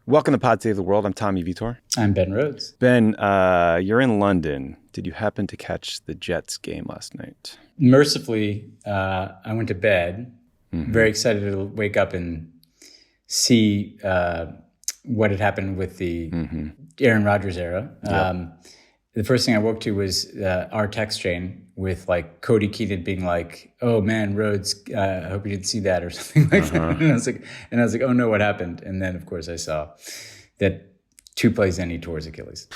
Welcome to Pod Save the World. I'm Tommy Vietor. I'm Ben Rhodes. Ben, you're in London. Did you happen to catch the Jets game last night? Mercifully, I went to bed, very excited to wake up and see what had happened with the Aaron Rodgers era. The first thing I woke to was our text chain with like Cody Keenan being like, "Oh man, Rhodes, I hope you didn't see that," or something like that. And I was like, "Oh no, what happened?" And then of course I saw that 2 plays in he tore his Achilles.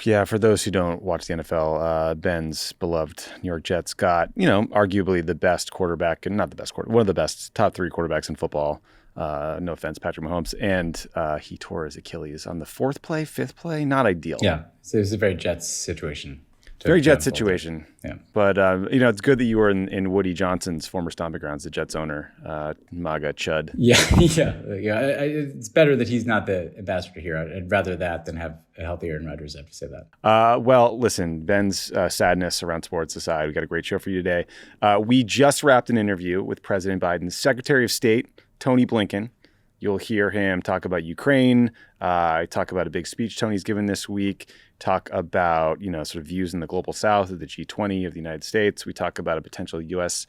Yeah, for those who don't watch the NFL, Ben's beloved New York Jets got, arguably the best quarterback, and not the best quarterback, one of the best top 3 quarterbacks in football. No offense, Patrick Mahomes. And he tore his Achilles on the 4th play, 5th play. Not ideal. Yeah, so it was a very Jets situation. Very Jets situation. Yeah. But, it's good that you were in Woody Johnson's former stomping grounds, the Jets owner, MAGA Chud. Yeah. It's better that he's not the ambassador here. I'd rather that than have a healthy Aaron Rodgers. I have to say that. Well, listen, Ben's sadness around sports aside, we got a great show for you today. We just wrapped an interview with President Biden's Secretary of State, Antony Blinken. You'll hear him talk about Ukraine, talk about a big speech Tony's given this week, talk about, sort of views in the global south of the G20 of the United States. We talk about a potential U.S.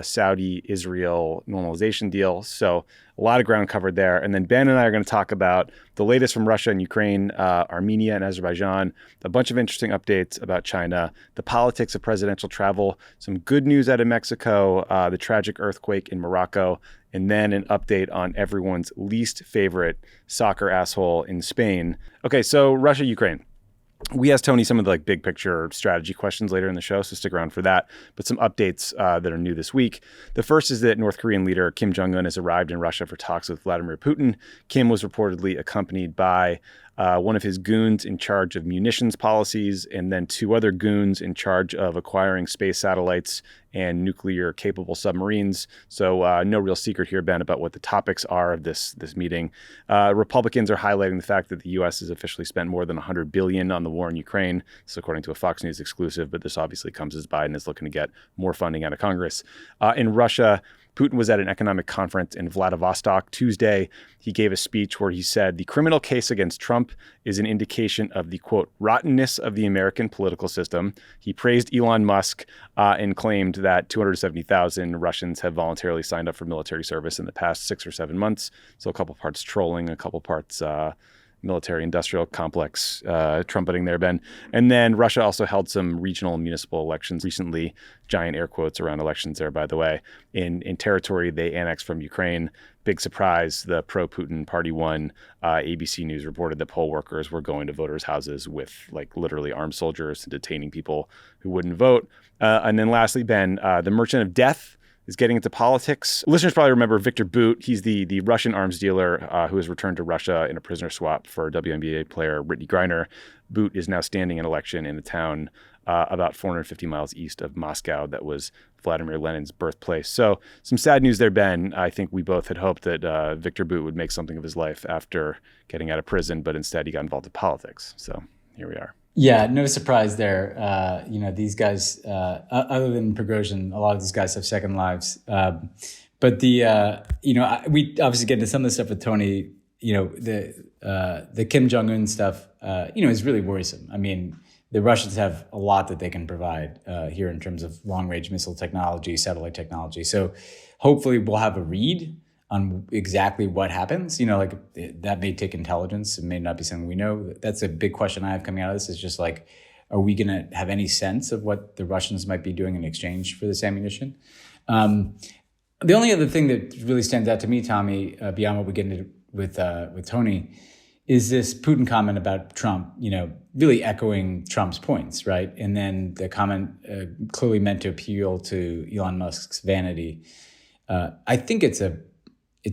Saudi-Israel normalization deal. So a lot of ground covered there. And then Ben and I are going to talk about the latest from Russia and Ukraine, Armenia and Azerbaijan, a bunch of interesting updates about China, the politics of presidential travel, some good news out of Mexico, the tragic earthquake in Morocco, and then an update on everyone's least favorite soccer asshole in Spain. Okay, so Russia, Ukraine. We asked Tony some of the big picture strategy questions later in the show, so stick around for that. But some updates that are new this week. The first is that North Korean leader Kim Jong Un has arrived in Russia for talks with Vladimir Putin. Kim was reportedly accompanied by one of his goons in charge of munitions policies, and then 2 other goons in charge of acquiring space satellites and nuclear-capable submarines. So no real secret here, Ben, about what the topics are of this meeting. Republicans are highlighting the fact that the U.S. has officially spent more than $100 billion on the war in Ukraine. This is according to a Fox News exclusive, but this obviously comes as Biden is looking to get more funding out of Congress. In Russia, Putin was at an economic conference in Vladivostok Tuesday. He gave a speech where he said the criminal case against Trump is an indication of the, quote, rottenness of the American political system. He praised Elon Musk and claimed that 270,000 Russians have voluntarily signed up for military service in the past 6 or 7 months. So a couple parts trolling, a couple parts military-industrial complex trumpeting there, Ben. And then Russia also held some regional and municipal elections recently, giant air quotes around elections there, by the way, in territory they annexed from Ukraine. Big surprise, the pro-Putin party won. ABC News reported that poll workers were going to voters' houses with literally armed soldiers and detaining people who wouldn't vote. And then lastly, Ben, the merchant of death is getting into politics. Listeners probably remember Viktor Bout. He's the Russian arms dealer who has returned to Russia in a prisoner swap for WNBA player Brittany Griner. Bout is now standing in election in a town about 450 miles east of Moscow that was Vladimir Lenin's birthplace. So some sad news there, Ben. I think we both had hoped that Viktor Bout would make something of his life after getting out of prison, but instead he got involved in politics. So here we are. Yeah, no surprise there. These guys, other than Prigozhin, a lot of these guys have second lives. But we obviously get into some of the stuff with Tony. The Kim Jong Un stuff, is really worrisome. I mean, the Russians have a lot that they can provide here in terms of long-range missile technology, satellite technology. So hopefully we'll have a read on exactly what happens. That may take intelligence. It may not be something we know. That's a big question I have coming out of this is just are we going to have any sense of what the Russians might be doing in exchange for this ammunition? The only other thing that really stands out to me, Tommy, beyond what we get into with Tony, is this Putin comment about Trump, really echoing Trump's points, right? And then the comment clearly meant to appeal to Elon Musk's vanity. I think it's a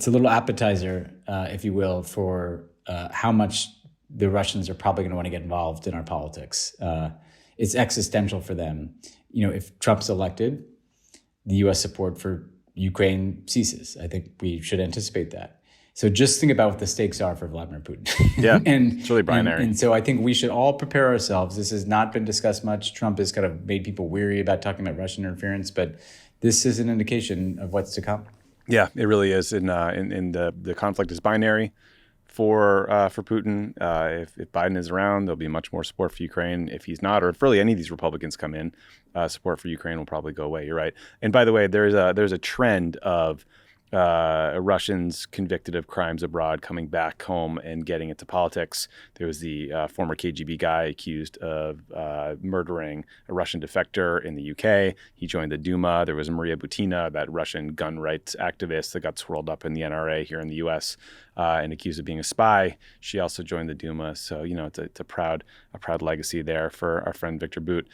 little appetizer, if you will, for how much the Russians are probably going to want to get involved in our politics. It's existential for them. If Trump's elected, the U.S. support for Ukraine ceases. I think we should anticipate that. So just think about what the stakes are for Vladimir Putin. Yeah, it's really binary. And so I think we should all prepare ourselves. This has not been discussed much. Trump has kind of made people weary about talking about Russian interference, but this is an indication of what's to come. Yeah, it really is. And the conflict is binary. for Putin. If Biden is around, there'll be much more support for Ukraine. If he's not, or if really any of these Republicans come in, support for Ukraine will probably go away. You're right. And by the way, there's a trend of Russians convicted of crimes abroad coming back home and getting into politics. There was the former KGB guy accused of murdering a Russian defector in the UK. He joined the Duma. There was Maria Butina, that Russian gun rights activist that got swirled up in the NRA here in the US and accused of being a spy. She also joined the Duma. So, it's a proud legacy there for our friend Viktor Bout.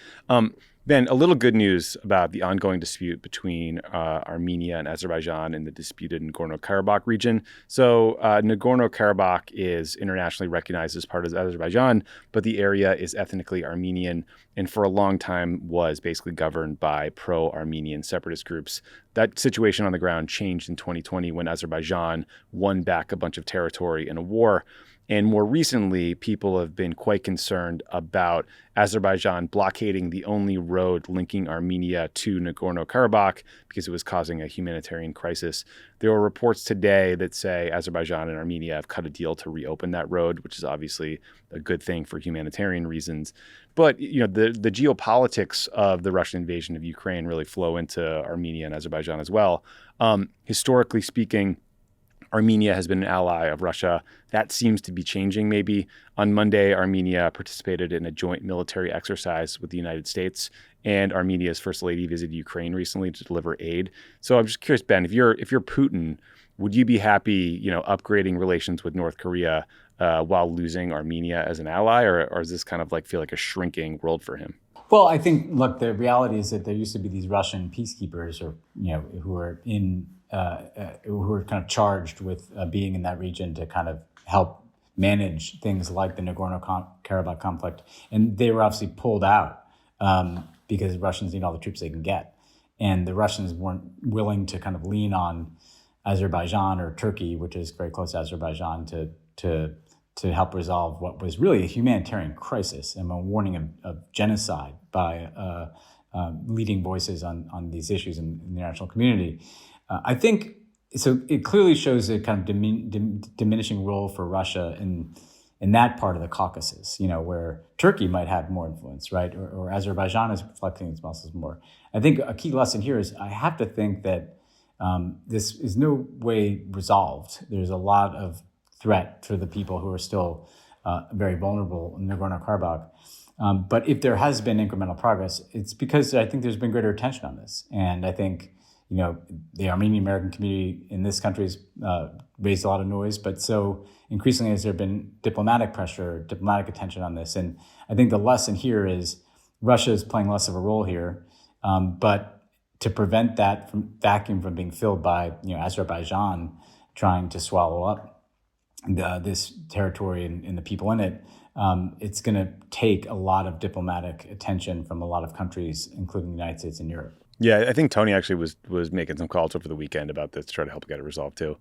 Ben, a little good news about the ongoing dispute between Armenia and Azerbaijan in the disputed Nagorno-Karabakh region. So Nagorno-Karabakh is internationally recognized as part of Azerbaijan, but the area is ethnically Armenian and for a long time was basically governed by pro-Armenian separatist groups. That situation on the ground changed in 2020 when Azerbaijan won back a bunch of territory in a war. And more recently, people have been quite concerned about Azerbaijan blockading the only road linking Armenia to Nagorno-Karabakh because it was causing a humanitarian crisis. There are reports today that say Azerbaijan and Armenia have cut a deal to reopen that road, which is obviously a good thing for humanitarian reasons. But the geopolitics of the Russian invasion of Ukraine really flow into Armenia and Azerbaijan as well. Historically speaking, Armenia has been an ally of Russia. That seems to be changing maybe. On Monday, Armenia participated in a joint military exercise with the United States, and Armenia's First Lady visited Ukraine recently to deliver aid. So I'm just curious, Ben, if you're Putin, would you be happy, upgrading relations with North Korea while losing Armenia as an ally, or does this kind of feel like a shrinking world for him? Well, I think, look, the reality is that there used to be these Russian peacekeepers, or who were kind of charged with being in that region to kind of help manage things like the Nagorno-Karabakh conflict, and they were obviously pulled out because the Russians need all the troops they can get, and the Russians weren't willing to kind of lean on Azerbaijan or Turkey, which is very close to Azerbaijan, to help resolve what was really a humanitarian crisis and a warning of genocide by leading voices on these issues in the international community. I think so. It clearly shows a kind of diminishing role for Russia in that part of the Caucasus, where Turkey might have more influence, right? Or Azerbaijan is reflecting its muscles more. I think a key lesson here is I have to think that this is no way resolved. There's a lot of threat to the people who are still very vulnerable in Nagorno-Karabakh. But if there has been incremental progress, it's because I think there's been greater attention on this. And I think, the Armenian American community in this country has raised a lot of noise, but so increasingly has there been diplomatic pressure, diplomatic attention on this. And I think the lesson here is Russia is playing less of a role here, but to prevent that vacuum from being filled by, Azerbaijan trying to swallow up this territory and the people in it, it's going to take a lot of diplomatic attention from a lot of countries, including the United States and Europe. Yeah, I think Tony actually was making some calls over the weekend about this to try to help get it resolved too.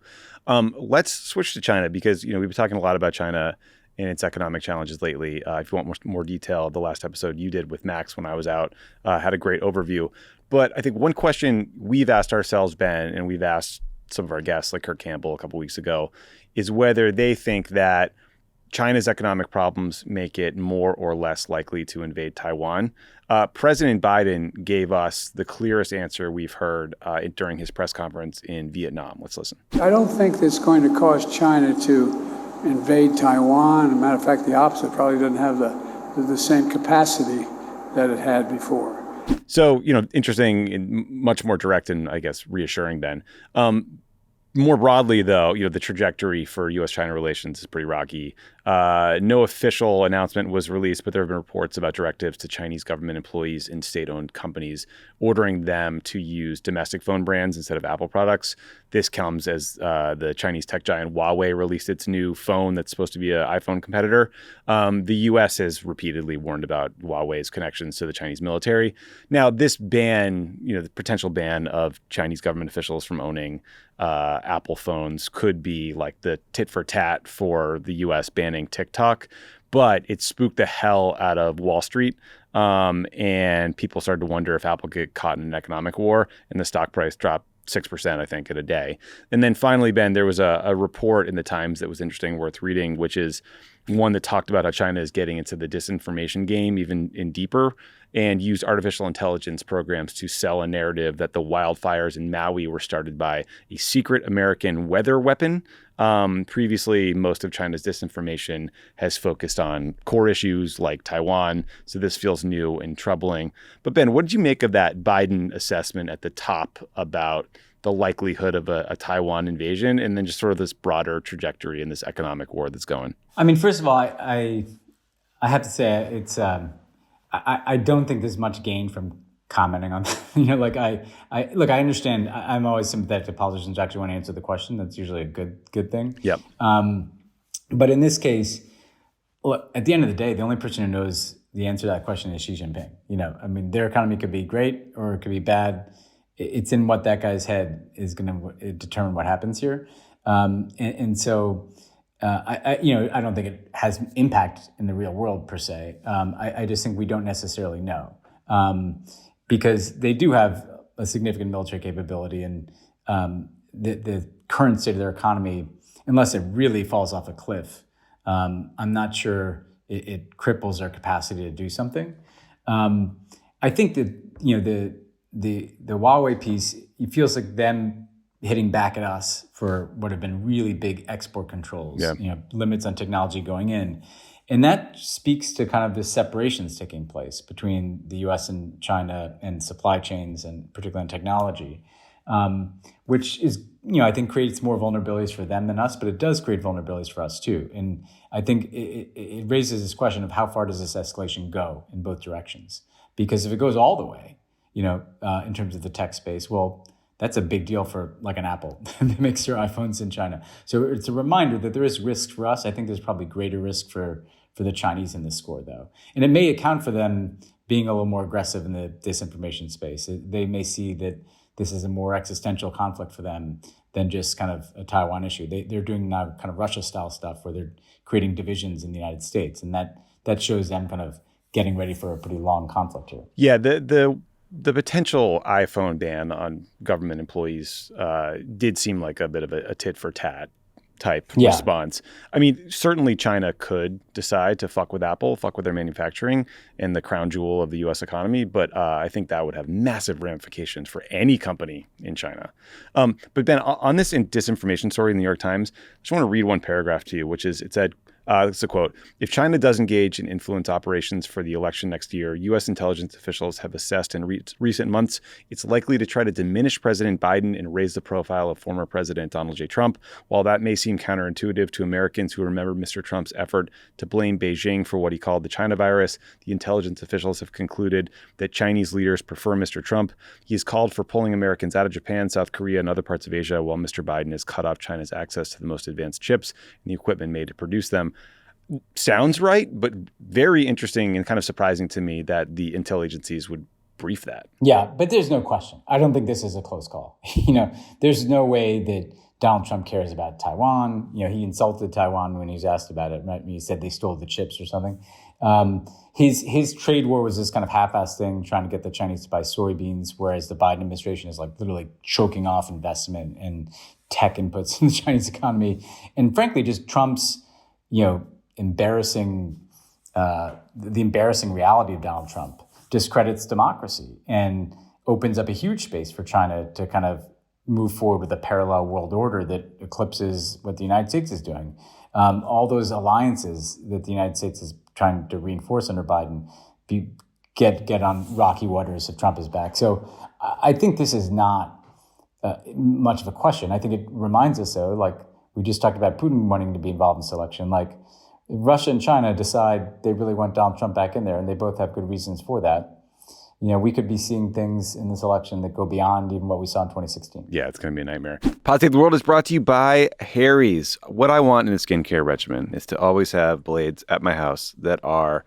Let's switch to China because we've been talking a lot about China and its economic challenges lately. If you want more detail, the last episode you did with Max when I was out had a great overview. But I think one question we've asked ourselves, Ben, and we've asked some of our guests like Kirk Campbell a couple weeks ago, is whether they think that China's economic problems make it more or less likely to invade Taiwan. President Biden gave us the clearest answer we've heard during his press conference in Vietnam. Let's listen. I don't think it's going to cause China to invade Taiwan. As a matter of fact, the opposite, probably doesn't have the same capacity that it had before. So, interesting and much more direct and I guess reassuring then. More broadly, though, the trajectory for U.S.-China relations is pretty rocky. No official announcement was released, but there have been reports about directives to Chinese government employees in state-owned companies ordering them to use domestic phone brands instead of Apple products. This comes as the Chinese tech giant Huawei released its new phone that's supposed to be an iPhone competitor. The U.S. has repeatedly warned about Huawei's connections to the Chinese military. Now, this ban, the potential ban of Chinese government officials from owning Apple phones could be like the tit for tat for the U.S. banning TikTok, but it spooked the hell out of Wall Street. And people started to wonder if Apple get caught in an economic war, and the stock price dropped 6%, I think, in a day. And then finally, Ben, there was a report in the Times that was interesting, worth reading, which is one that talked about how China is getting into the disinformation game even in deeper, and used artificial intelligence programs to sell a narrative that the wildfires in Maui were started by a secret American weather weapon. Previously, most of China's disinformation has focused on core issues like Taiwan, so this feels new and troubling. But Ben, what did you make of that Biden assessment at the top about the likelihood of a Taiwan invasion, and then just sort of this broader trajectory in this economic war that's going? I mean, first of all, I have to say it's I don't think there's much gain from commenting on that. I understand. I'm always sympathetic to politicians who actually want to answer the question. That's usually a good thing. Yep. But in this case, look, at the end of the day, the only person who knows the answer to that question is Xi Jinping. I mean, their economy could be great or it could be bad. It's in what that guy's head is going to determine what happens here. So I don't think it has impact in the real world per se. I just think we don't necessarily know. Because they do have a significant military capability, and the current state of their economy, unless it really falls off a cliff, I'm not sure it cripples their capacity to do something. I think that the Huawei piece, it feels like them hitting back at us for what have been really big export controls, limits on technology going in. And that speaks to kind of the separations taking place between the U.S. and China and supply chains, and particularly in technology, which is, I think creates more vulnerabilities for them than us, but it does create vulnerabilities for us too. And I think it raises this question of how far does this escalation go in both directions? Because if it goes all the way, in terms of the tech space, well, that's a big deal for like an Apple that makes their iPhones in China. So it's a reminder that there is risk for us. I think there's probably greater risk for the Chinese in this score, though. And it may account for them being a little more aggressive in the disinformation space. They may see that this is a more existential conflict for them than just kind of a Taiwan issue. They're doing now kind of Russia-style stuff where they're creating divisions in the United States. And that shows them kind of getting ready for a pretty long conflict here. Yeah, the potential iPhone ban on government employees did seem like a bit of a tit for tat type response. I mean, certainly China could decide to fuck with Apple, fuck with their manufacturing and the crown jewel of the U.S. economy, but I think that would have massive ramifications for any company in China. But Ben, on this disinformation story in the New York Times, I just want to read one paragraph to you, which is, it said, it's a quote, "If China does engage in influence operations for the election next year, U.S. intelligence officials have assessed in recent months it's likely to try to diminish President Biden and raise the profile of former President Donald J. Trump. While that may seem counterintuitive to Americans who remember Mr. Trump's effort to blame Beijing for what he called the China virus, the intelligence officials have concluded that Chinese leaders prefer Mr. Trump. He has called for pulling Americans out of Japan, South Korea, and other parts of Asia, while Mr. Biden has cut off China's access to the most advanced chips and the equipment made to produce them." Sounds right, but very interesting and kind of surprising to me that the intel agencies would brief that. Yeah, but there's no question. I don't think this is a close call. There's no way that Donald Trump cares about Taiwan. He insulted Taiwan when he was asked about it, right? He said they stole the chips or something. His trade war was this kind of half-assed thing, trying to get the Chinese to buy soybeans, whereas the Biden administration is like literally choking off investment and tech inputs in the Chinese economy. And frankly, just Trump's, embarrassing reality of Donald Trump discredits democracy and opens up a huge space for China to kind of move forward with a parallel world order that eclipses what the United States is doing. All those alliances that the United States is trying to reinforce under Biden get on rocky waters if Trump is back. So I think this is not much of a question. I think it reminds us, though, like we just talked about Putin wanting to be involved in this election, like if Russia and China decide they really want Donald Trump back in there, and they both have good reasons for that, we could be seeing things in this election that go beyond even what we saw in 2016. Yeah, it's going to be a nightmare. Pod Save the World is brought to you by Harry's. What I want in a skincare regimen is to always have blades at my house that are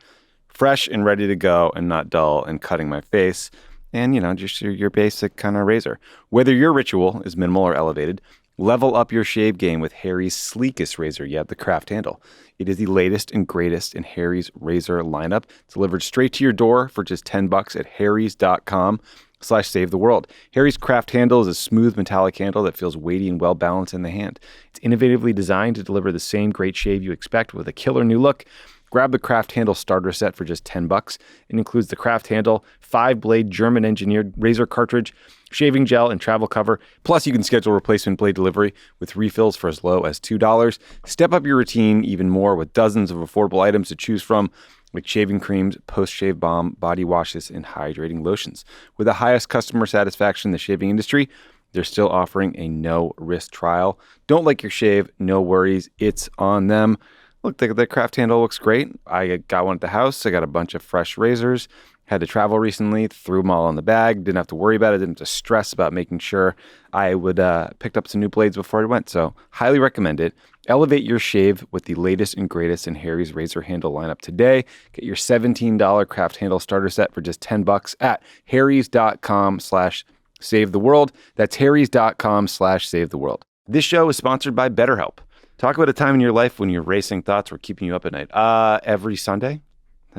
fresh and ready to go and not dull and cutting my face. And, just your basic kind of razor. Whether your ritual is minimal or elevated, level up your shave game with Harry's sleekest razor yet, the Craft Handle. It is the latest and greatest in Harry's razor lineup, delivered straight to your door for just $10 at harrys.com. Save the World. Harry's craft handle is a smooth metallic handle that feels weighty and well-balanced in the hand. It's innovatively designed to deliver the same great shave you expect with a killer new look. Grab the craft handle starter set for just $10. It includes the craft handle, 5-blade German-engineered razor cartridge, shaving gel, and travel cover. Plus, you can schedule replacement blade delivery with refills for as low as $2. Step up your routine even more with dozens of affordable items to choose from, like shaving creams, post-shave balm, body washes, and hydrating lotions. With the highest customer satisfaction in the shaving industry, they're still offering a no-risk trial. Don't like your shave? No worries. It's on them. Look, the craft handle looks great. I got one at the house. I got a bunch of fresh razors. Had to travel recently, threw them all in the bag. Didn't have to worry about it. Didn't have to stress about making sure I would pick up some new blades before I went. So highly recommend it. Elevate your shave with the latest and greatest in Harry's razor handle lineup today. Get your $17 craft handle starter set for just $10 at harrys.com/savetheworld. That's harrys.com/savetheworld. This show is sponsored by BetterHelp. Talk about a time in your life when your racing thoughts were keeping you up at night. Every Sunday?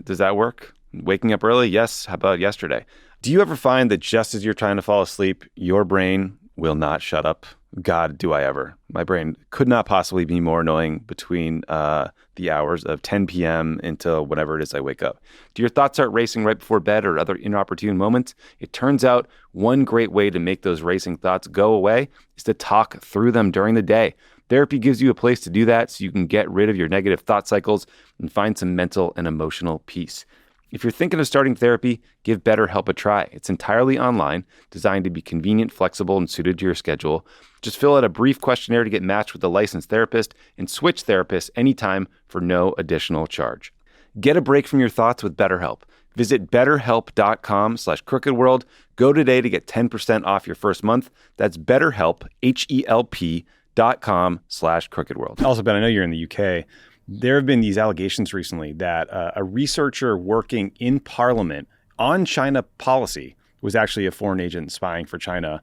Does that work? Waking up early? Yes. How about yesterday? Do you ever find that just as you're trying to fall asleep, your brain will not shut up? God, do I ever. My brain could not possibly be more annoying between the hours of 10 p.m. until whenever it is I wake up. Do your thoughts start racing right before bed or other inopportune moments? It turns out one great way to make those racing thoughts go away is to talk through them during the day. Therapy gives you a place to do that so you can get rid of your negative thought cycles and find some mental and emotional peace. If you're thinking of starting therapy, give BetterHelp a try. It's entirely online, designed to be convenient, flexible, and suited to your schedule. Just fill out a brief questionnaire to get matched with a licensed therapist and switch therapists anytime for no additional charge. Get a break from your thoughts with BetterHelp. Visit betterhelp.com/crookedworld. Go today to get 10% off your first month. That's BetterHelp, HELP.com/crookedworld. Also, Ben, I know you're in the UK. There have been these allegations recently that a researcher working in Parliament on China policy was actually a foreign agent spying for China.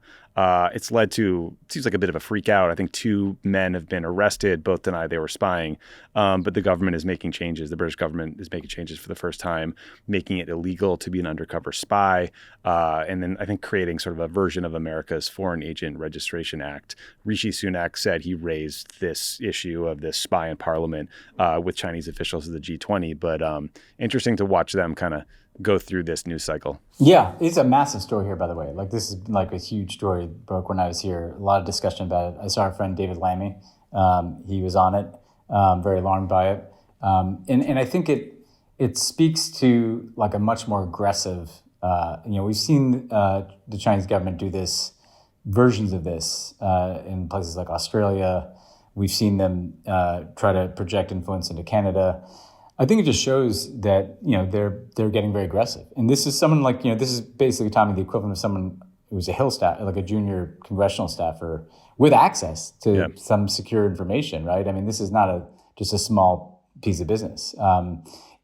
It's led to, it seems like a bit of a freak out. I think 2 men have been arrested, both deny they were spying. But the government is making changes. The British government is making changes for the first time, making it illegal to be an undercover spy. And then I think creating sort of a version of America's Foreign Agent Registration Act. Rishi Sunak said he raised this issue of this spy in Parliament with Chinese officials of the G20. But interesting to watch them kind of go through this news cycle. Yeah, it's a massive story here, by the way. Like, this is like a huge story. It broke when I was here. A lot of discussion about it. I saw our friend David Lammy. He was on it, very alarmed by it. And I think it speaks to like a much more aggressive, we've seen the Chinese government do this, versions of this in places like Australia. We've seen them try to project influence into Canada. I think it just shows that, they're getting very aggressive. And this is someone like, this is basically, Tommy, the equivalent of someone who was a Hill staff, like a junior congressional staffer with access to some secure information, right? I mean, this is not just a small piece of business.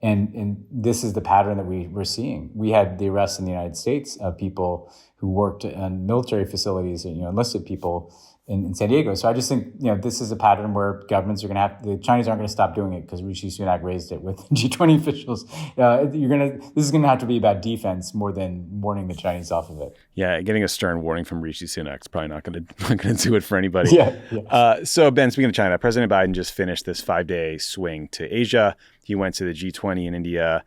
And this is the pattern that we're seeing. We had the arrests in the United States of people who worked in military facilities, enlisted people in San Diego. So I just think, this is a pattern where governments are going to the Chinese aren't going to stop doing it because Rishi Sunak raised it with G20 officials. This is going to have to be about defense more than warning the Chinese off of it. Yeah, getting a stern warning from Rishi Sunak is probably not going to do it for anybody. Yeah. So Ben, speaking of China, President Biden just finished this 5-day swing to Asia. He went to the G20 in India.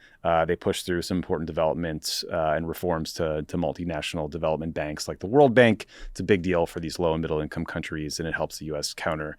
They pushed through some important developments and reforms to multinational development banks like the World Bank. It's a big deal for these low and middle income countries, and it helps the U.S. counter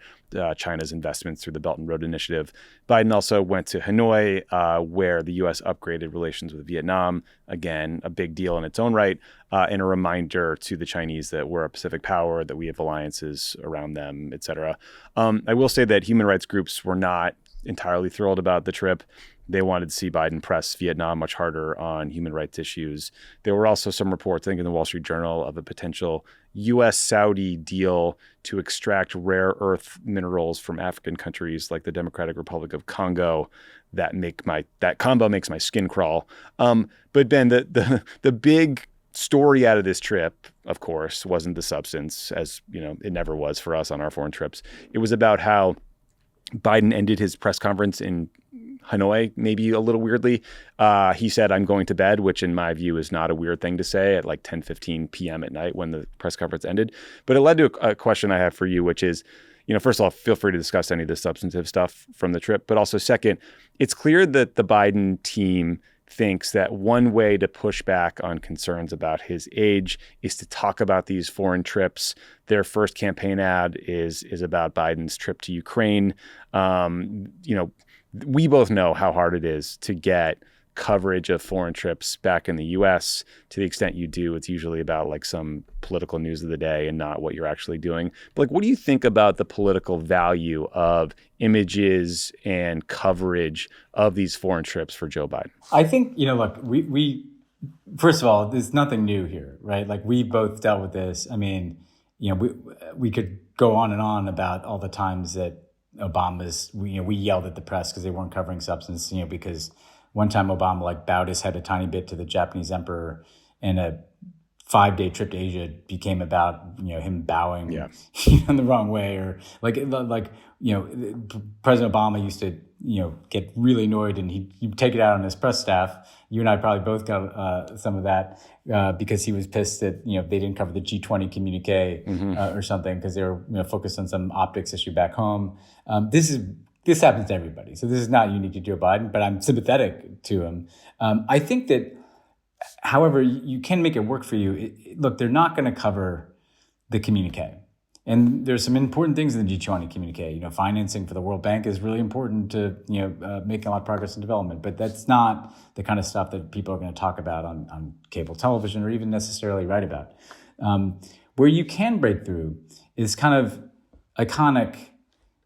China's investments through the Belt and Road Initiative. Biden also went to Hanoi, where the U.S. upgraded relations with Vietnam. Again, a big deal in its own right, and a reminder to the Chinese that we're a Pacific power, that we have alliances around them, et cetera. I will say that human rights groups were not entirely thrilled about the trip. They wanted to see Biden press Vietnam much harder on human rights issues. There were also some reports, I think in the Wall Street Journal, of a potential U.S.-Saudi deal to extract rare earth minerals from African countries like the Democratic Republic of Congo. That combo makes my skin crawl. But Ben, the big story out of this trip, of course, wasn't the substance, as it never was for us on our foreign trips. It was about how Biden ended his press conference in Hanoi, maybe a little weirdly. He said, "I'm going to bed," which in my view is not a weird thing to say at like 10:15 p.m. at night when the press conference ended. But it led to a question I have for you, which is, first of all, feel free to discuss any of the substantive stuff from the trip. But also second, it's clear that the Biden team thinks that one way to push back on concerns about his age is to talk about these foreign trips. Their first campaign ad is about Biden's trip to Ukraine. We both know how hard it is to get coverage of foreign trips back in the U.S. To the extent you do, it's usually about like some political news of the day and not what you're actually doing. But like, what do you think about the political value of images and coverage of these foreign trips for Joe Biden? I think, look, we first of all, there's nothing new here, right? Like we both dealt with this. I mean, we could go on and on about all the times that Obama's, we yelled at the press because they weren't covering substance, because one time Obama bowed his head a tiny bit to the Japanese emperor, and a 5-day trip to Asia became about him bowing in the wrong way, or President Obama used to get really annoyed and he'd take it out on his press staff. You and I probably both got some of that because he was pissed that they didn't cover the G20 communique or something because they were focused on some optics issue back home. This happens to everybody, so this is not unique to Joe Biden, but I'm sympathetic to him. I think that, however, you can make it work for you. Look, they're not going to cover the communique. And there's some important things in the G20 communique. Financing for the World Bank is really important to, making a lot of progress in development. But that's not the kind of stuff that people are going to talk about on cable television or even necessarily write about. Where you can break through is kind of iconic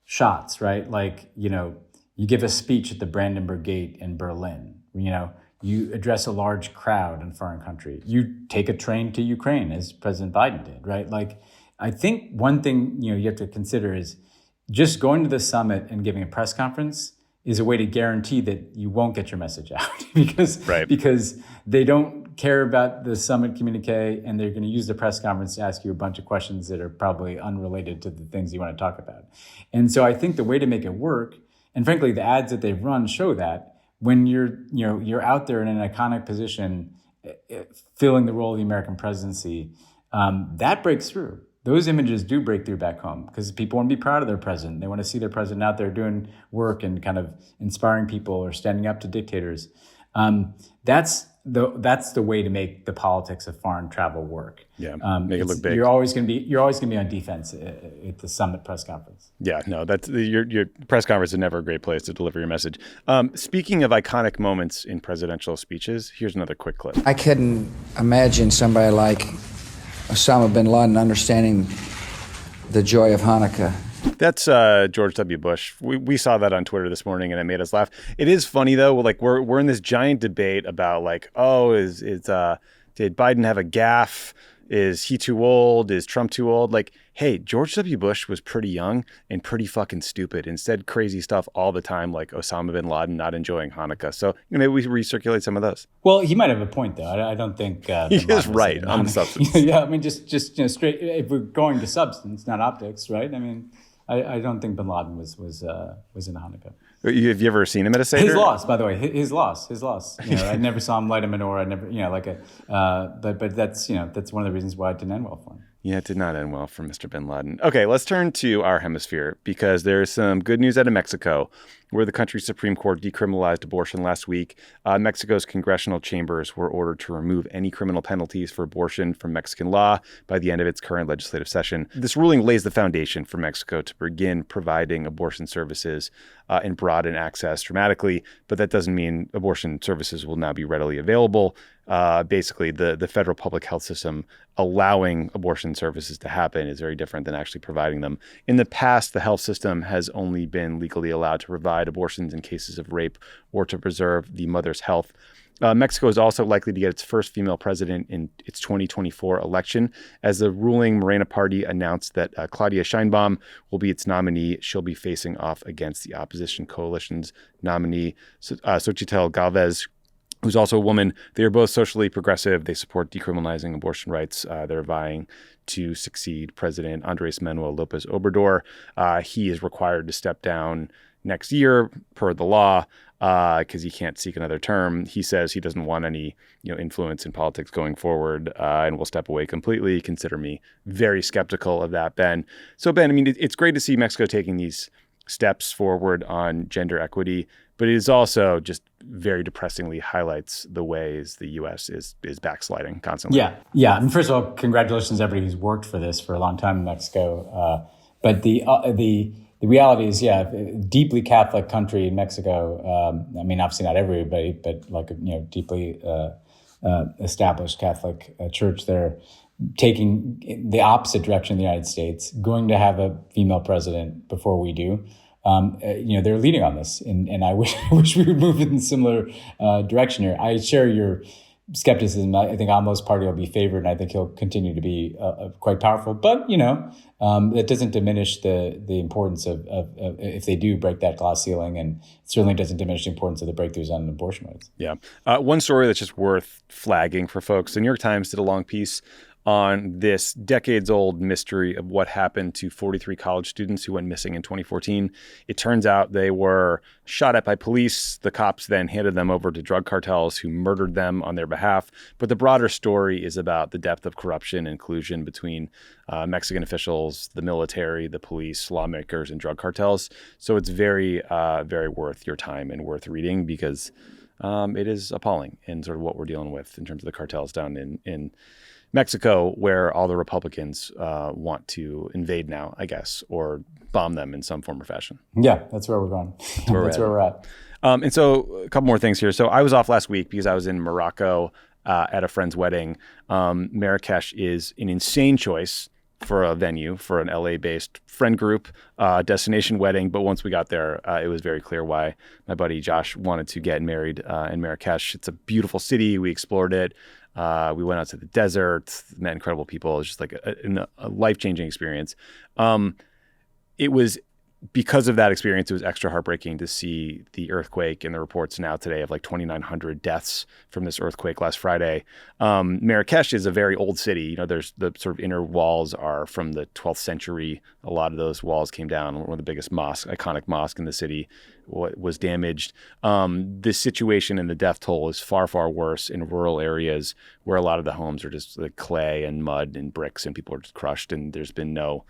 shots, right? You give a speech at the Brandenburg Gate in Berlin, you address a large crowd in a foreign country. You take a train to Ukraine, as President Biden did, right? I think one thing you have to consider is just going to the summit and giving a press conference is a way to guarantee that you won't get your message out because they don't care about the summit communique, and they're going to use the press conference to ask you a bunch of questions that are probably unrelated to the things you want to talk about. And so I think the way to make it work, and frankly, the ads that they've run show that when you're out there in an iconic position, filling the role of the American presidency, that breaks through. Those images do break through back home because people want to be proud of their president. They want to see their president out there doing work and kind of inspiring people or standing up to dictators. That's the way to make the politics of foreign travel work. Yeah, make it look big. You're always going to be on defense at the summit press conference. Yeah, no, that's your press conference is never a great place to deliver your message. Speaking of iconic moments in presidential speeches, here's another quick clip. I couldn't imagine somebody like Osama bin Laden understanding the joy of Hanukkah. That's George W. Bush. We saw that on Twitter this morning, and it made us laugh. It is funny though. We're in this giant debate about did Biden have a gaffe? Is he too old? Is Trump too old? Hey, George W. Bush was pretty young and pretty fucking stupid and said crazy stuff all the time, like Osama bin Laden not enjoying Hanukkah. So maybe we recirculate some of those. Well, he might have a point, though. I don't think he is right on the substance. Yeah, I mean, just straight. If we're going to substance, not optics, right? I mean, I don't think bin Laden was in Hanukkah. Have you ever seen him at a Seder? His loss, by the way, his loss. I never saw him light a menorah. I never, but that's one of the reasons why it didn't end well for him. Yeah, it did not end well for Mr. bin Laden. Okay, let's turn to our hemisphere because there's some good news out of Mexico, where the country's Supreme Court decriminalized abortion last week. Mexico's congressional chambers were ordered to remove any criminal penalties for abortion from Mexican law by the end of its current legislative session. This ruling lays the foundation for Mexico to begin providing abortion services and broaden access dramatically, but that doesn't mean abortion services will now be readily available. Basically, the federal public health system allowing abortion services to happen is very different than actually providing them. In the past, the health system has only been legally allowed to provide abortions in cases of rape or to preserve the mother's health. Mexico is also likely to get its first female president in its 2024 election. As the ruling Morena party announced that Claudia Sheinbaum will be its nominee, she'll be facing off against the opposition coalition's nominee, Xochitl Galvez, who's also a woman. They are both socially progressive. They support decriminalizing abortion rights. They're vying to succeed President Andrés Manuel López Obrador. He is required to step down next year per the law, because he can't seek another term. He says he doesn't want any influence in politics going forward, and will step away completely. Consider me very skeptical of that, Ben. So, Ben, I mean, it's great to see Mexico taking these steps forward on gender equity, but it is also just very depressingly highlights the ways the U.S. is backsliding constantly. Yeah. And first of all, congratulations to everybody who's worked for this for a long time in Mexico. But the reality is, deeply Catholic country in Mexico. I mean, obviously not everybody, but like deeply established Catholic church there, taking the opposite direction of the United States, going to have a female president before we do. They're leading on this, and I wish we would move in a similar direction here. I share your skepticism. I think Amo's party will be favored, and I think he'll continue to be quite powerful. But that doesn't diminish the importance of if they do break that glass ceiling, and it certainly doesn't diminish the importance of the breakthroughs on abortion rights. Yeah, one story that's just worth flagging for folks. The New York Times did a long piece on this decades-old mystery of what happened to 43 college students who went missing in 2014. It turns out they were shot at by police. The cops then handed them over to drug cartels who murdered them on their behalf. But the broader story is about the depth of corruption and collusion between Mexican officials, the military, the police, lawmakers, and drug cartels. So it's very, very worth your time and worth reading, because it is appalling in sort of what we're dealing with in terms of the cartels down in Mexico, where all the Republicans want to invade now, I guess, or bomb them in some form or fashion. Yeah, that's where we're going. That's where we're at. And so a couple more things here. So I was off last week because I was in Morocco at a friend's wedding. Marrakesh is an insane choice for a venue for an LA-based friend group destination wedding. But once we got there, it was very clear why my buddy Josh wanted to get married in Marrakesh. It's a beautiful city. We explored it. We went out to the desert, met incredible people. It was just like a life-changing experience. It was, because of that experience, it was extra heartbreaking to see the earthquake and the reports now today of like 2,900 deaths from this earthquake last Friday. Marrakesh is a very old city. There's the sort of inner walls are from the 12th century. A lot of those walls came down. One of the biggest iconic mosque in the city was damaged. This situation and the death toll is far, far worse in rural areas where a lot of the homes are just like clay and mud and bricks, and people are just crushed, and there's been no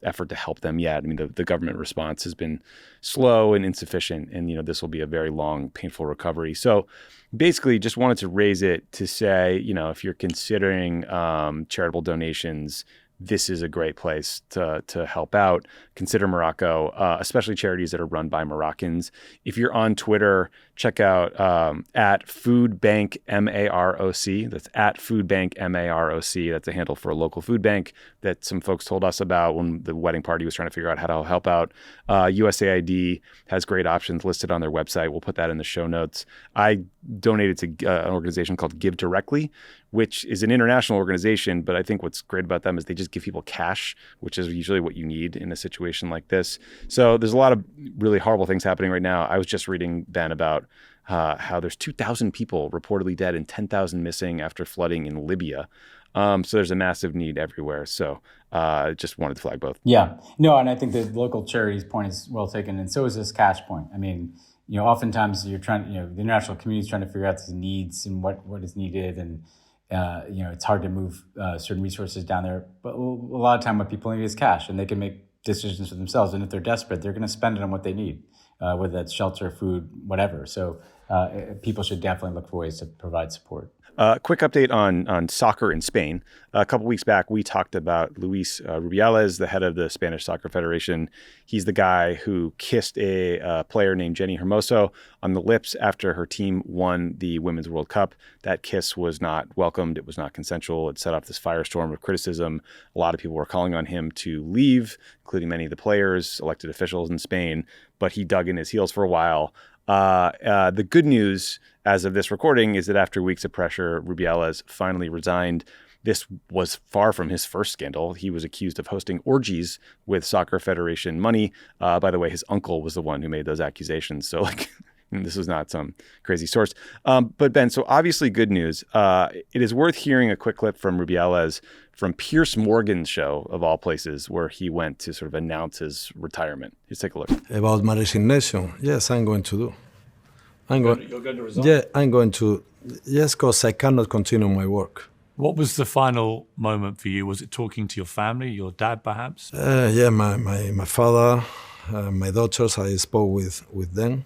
effort to help them yet. I mean, the government response has been slow and insufficient, and this will be a very long, painful recovery. So basically just wanted to raise it to say, if you're considering charitable donations, this is a great place to help out. Consider Morocco, especially charities that are run by Moroccans. If you're on Twitter, check out at Food Bank MAROC. That's at Food Bank MAROC. That's a handle for a local food bank that some folks told us about when the wedding party was trying to figure out how to help out. USAID has great options listed on their website. We'll put that in the show notes. I donated to an organization called Give Directly, which is an international organization, but I think what's great about them is they just give people cash, which is usually what you need in a situation like this. So there's a lot of really horrible things happening right now. I was just reading, Ben, about how there's 2,000 people reportedly dead and 10,000 missing after flooding in Libya. So there's a massive need everywhere. So just wanted to flag both. Yeah. No, and I think the local charities point is well taken, and so is this cash point. I mean, oftentimes you're trying, the international community is trying to figure out the needs and what is needed, and it's hard to move certain resources down there. But a lot of time what people need is cash, and they can make decisions for themselves. And if they're desperate, they're going to spend it on what they need, whether that's shelter, food, whatever. So people should definitely look for ways to provide support. Quick update on soccer in Spain. A couple weeks back, we talked about Luis Rubiales, the head of the Spanish Soccer Federation. He's the guy who kissed a player named Jenny Hermoso on the lips after her team won the Women's World Cup. That kiss was not welcomed. It was not consensual. It set off this firestorm of criticism. A lot of people were calling on him to leave, including many of the players, elected officials in Spain, but he dug in his heels for a while. The good news as of this recording is that after weeks of pressure, Rubiales finally resigned. This was far from his first scandal. He was accused of hosting orgies with Soccer Federation money. By the way, his uncle was the one who made those accusations. So And this was not some crazy source. But Ben, so obviously good news. It is worth hearing a quick clip from Rubiales from Piers Morgan's show, of all places, where he went to sort of announce his retirement. Let's take a look. About my resignation, yes, I'm going to do. You're going to resign? Yeah, I'm going to. Yes, because I cannot continue my work. What was the final moment for you? Was it talking to your family, your dad perhaps? Yeah, my father, my daughters, I spoke with them.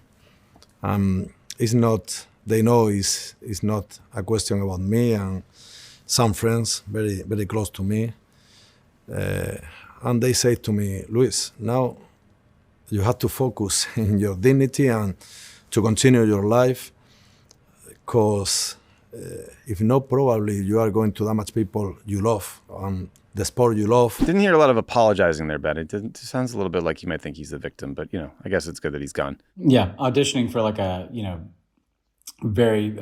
It's not, they know it's not a question about me and some friends very, very close to me. And they say to me, Luis, now you have to focus in your dignity and to continue your life, because if not, probably you are going to damage people you love and the sport you love. Didn't hear a lot of apologizing there, Ben. It sounds a little bit like you might think he's the victim, but I guess it's good that he's gone. Yeah, auditioning for like a very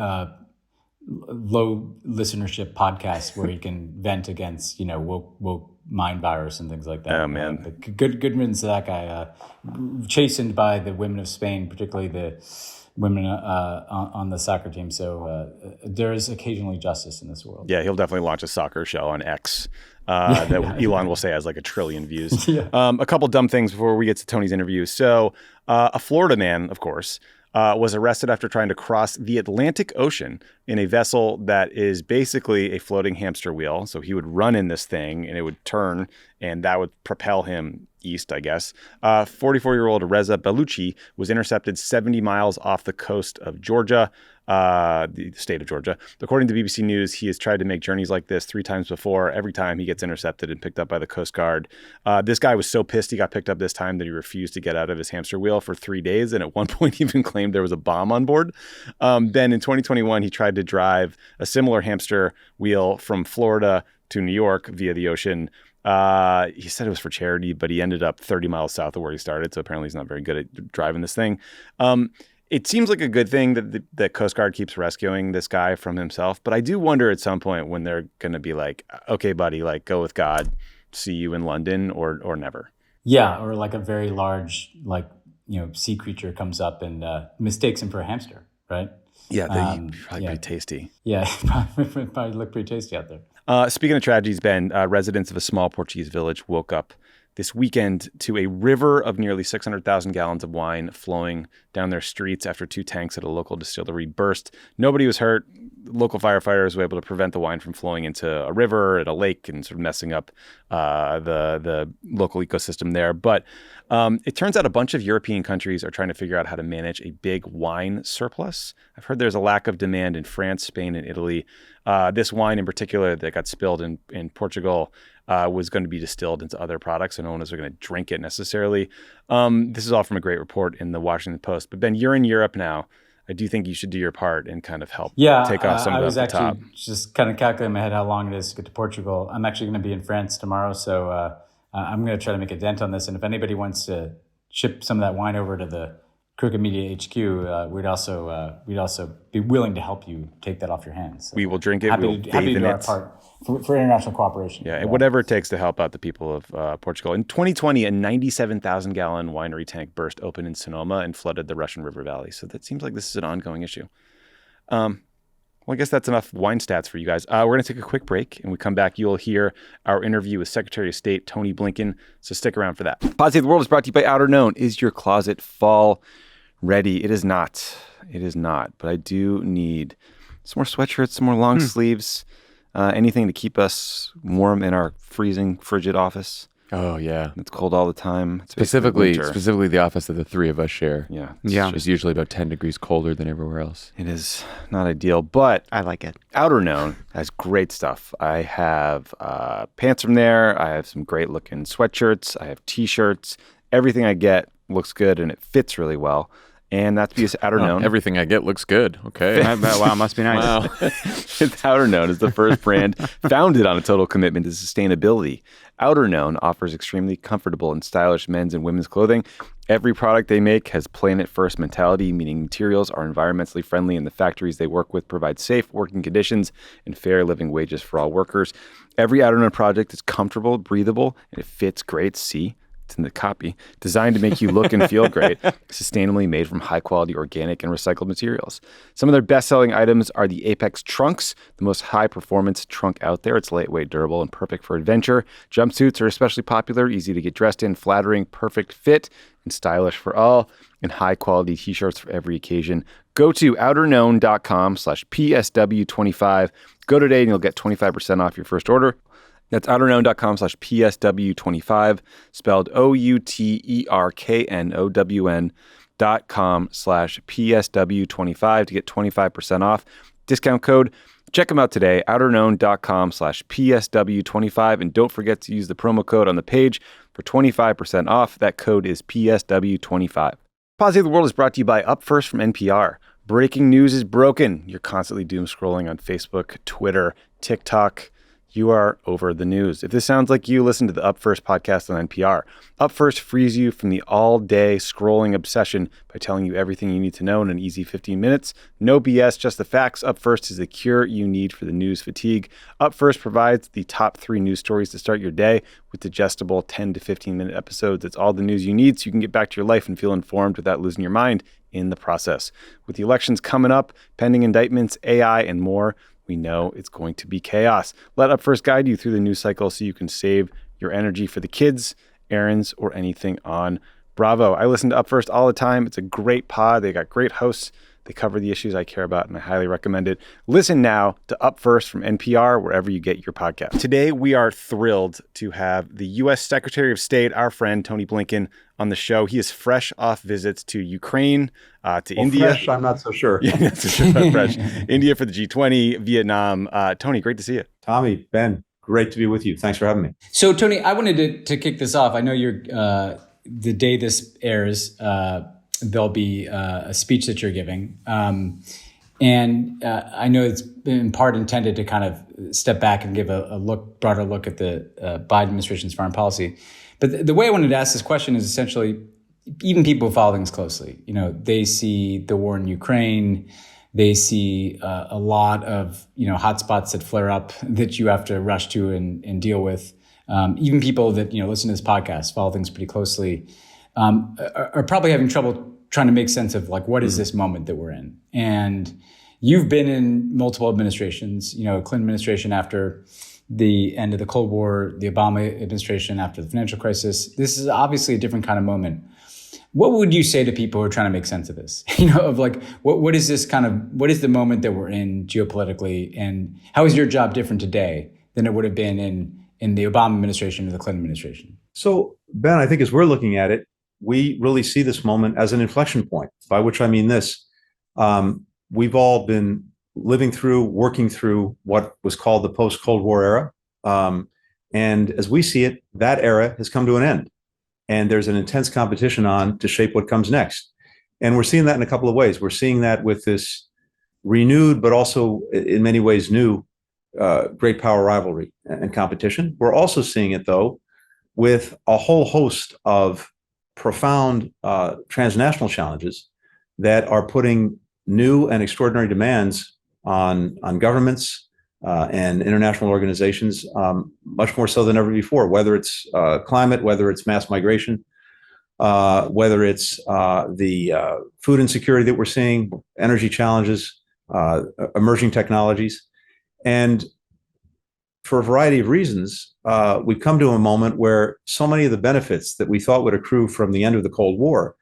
low listenership podcast where he can vent against woke mind virus and things like that. Oh man, but good riddance to that guy. Chastened by the women of Spain, particularly the women on the soccer team. So there is occasionally justice in this world. Yeah, he'll definitely launch a soccer show on X that Elon will say has like 1 trillion views. Yeah. A couple dumb things before we get to Tony's interview. So a Florida man, of course, was arrested after trying to cross the Atlantic Ocean in a vessel that is basically a floating hamster wheel. So he would run in this thing and it would turn and that would propel him east, I guess. 44-year-old Reza Baluchi was intercepted 70 miles off the coast of Georgia, the state of Georgia. According to BBC News, he has tried to make journeys like this 3 times before. Every time he gets intercepted and picked up by the Coast Guard. This guy was so pissed he got picked up this time that he refused to get out of his hamster wheel for 3 days, and at one point even claimed there was a bomb on board. Then in 2021, he tried to drive a similar hamster wheel from Florida to New York via the ocean. He said it was for charity, but he ended up 30 miles south of where he started. So apparently he's not very good at driving this thing. It seems like a good thing that the Coast Guard keeps rescuing this guy from himself. But I do wonder at some point when they're going to be like, okay, buddy, like go with God, see you in London or never. Yeah. Or like a very large, sea creature comes up and mistakes him for a hamster, right? Yeah, they're probably pretty tasty. Yeah, probably look pretty tasty out there. Speaking of tragedies, Ben, residents of a small Portuguese village woke up this weekend to a river of nearly 600,000 gallons of wine flowing down their streets after 2 tanks at a local distillery burst. Nobody was hurt. Local firefighters were able to prevent the wine from flowing into a river and a lake and sort of messing up the local ecosystem there. But it turns out a bunch of European countries are trying to figure out how to manage a big wine surplus. I've heard there's a lack of demand in France, Spain, and Italy. This wine in particular that got spilled in Portugal was going to be distilled into other products, so no one was going to drink it necessarily. This is all from a great report in the Washington Post. But Ben, you're in Europe now. I do think you should do your part and kind of help take off some of the top. I was actually just kind of calculating in my head how long it is to get to Portugal. I'm actually going to be in France tomorrow, so I'm going to try to make a dent on this. And if anybody wants to ship some of that wine over to the Crooked Media HQ, we'd also be willing to help you take that off your hands. So we will drink it. Happy to do our part for international cooperation. Yeah, and whatever it takes to help out the people of Portugal. In 2020, a 97,000-gallon winery tank burst open in Sonoma and flooded the Russian River Valley. So that seems like this is an ongoing issue. Well, I guess that's enough wine stats for you guys. We're going to take a quick break, and when we come back, you'll hear our interview with Secretary of State Antony Blinken. So stick around for that. Pod Save the World is brought to you by Outer Known. Is your closet fall ready? It is not. It is not. But I do need some more sweatshirts, some more long sleeves, anything to keep us warm in our freezing, frigid office. Oh, yeah. It's cold all the time. It's specifically the office that the 3 of us share. Yeah. It's usually about 10 degrees colder than everywhere else. It is not ideal, but I like it. Outer Known has great stuff. I have pants from there. I have some great looking sweatshirts. I have t-shirts. Everything I get looks good and it fits really well. And that's because Outer Known. Everything I get looks good. Okay. Wow, must be nice. Wow. It's Outer Known is the first brand founded on a total commitment to sustainability. Outer Known offers extremely comfortable and stylish men's and women's clothing. Every product they make has planet first mentality, meaning materials are environmentally friendly and the factories they work with provide safe working conditions and fair living wages for all workers. Every Outer Known project is comfortable, breathable, and it fits great. See? It's in the copy. Designed to make you look and feel great. Sustainably made from high-quality organic and recycled materials. Some of their best-selling items are the Apex Trunks, the most high-performance trunk out there. It's lightweight, durable, and perfect for adventure. Jumpsuits are especially popular, easy to get dressed in, flattering, perfect fit, and stylish for all. And high-quality t-shirts for every occasion. Go to outerknown.com/PSW25. Go today and you'll get 25% off your first order. That's outerknown.com/PSW25, spelled outerknown.com/PSW25 to get 25% off. Discount code. Check them out today, outerknown.com/PSW25. And don't forget to use the promo code on the page for 25% off. That code is PSW25. Positive of the World is brought to you by Up First from NPR. Breaking news is broken. You're constantly doom scrolling on Facebook, Twitter, TikTok. You are over the news. If this sounds like you, listen to the Up First podcast on NPR. Up First frees you from the all-day scrolling obsession by telling you everything you need to know in an easy 15 minutes. No BS, just the facts. Up First is the cure you need for the news fatigue. Up First provides the top 3 news stories to start your day with digestible 10 to 15-minute episodes. It's all the news you need so you can get back to your life and feel informed without losing your mind in the process. With the elections coming up, pending indictments, AI, and more, we know it's going to be chaos. Let Up First guide you through the news cycle so you can save your energy for the kids, errands, or anything on Bravo. I listen to Up First all the time. It's a great pod. They got great hosts. They cover the issues I care about, and I highly recommend it. Listen now to Up First from NPR, wherever you get your podcast. Today, we are thrilled to have the U.S. Secretary of State, our friend Tony Blinken, on the show. He is fresh off visits to Ukraine, to India. Fresh, I'm not so sure. Yeah, that's for sure, not fresh. India for the G20, Vietnam. Tony, great to see you. Tommy, Ben, great to be with you. Thanks for having me. So, Tony, I wanted to kick this off. I know you're the day this airs, there'll be a speech that you're giving. And I know it's been in part intended to kind of step back and give a broader look at the Biden administration's foreign policy. But the way I wanted to ask this question is essentially, even people who follow things closely, they see the war in Ukraine, they see a lot of, hotspots that flare up that you have to rush to and deal with. Even people that, listen to this podcast, follow things pretty closely, are probably having trouble trying to make sense of what is this moment that we're in. And you've been in multiple administrations, Clinton administration after the end of the Cold War, the Obama administration after the financial crisis. This is obviously a different kind of moment. What would you say to people who are trying to make sense of this? What is this what is the moment that we're in geopolitically, and how is your job different today than it would have been in the Obama administration or the Clinton administration? So, Ben, I think as we're looking at it, we really see this moment as an inflection point, by which I mean this. We've all been working through what was called the post-Cold War era. And as we see it, that era has come to an end. And there's an intense competition on to shape what comes next. And we're seeing that in a couple of ways. We're seeing that with this renewed, but also in many ways new, great power rivalry and competition. We're also seeing it, though, with a whole host of profound transnational challenges that are putting new and extraordinary demands on governments and international organizations, much more so than ever before, whether it's climate, whether it's mass migration, whether it's the food insecurity that we're seeing, energy challenges, emerging technologies. And for a variety of reasons, we've come to a moment where so many of the benefits that we thought would accrue from the end of the Cold War,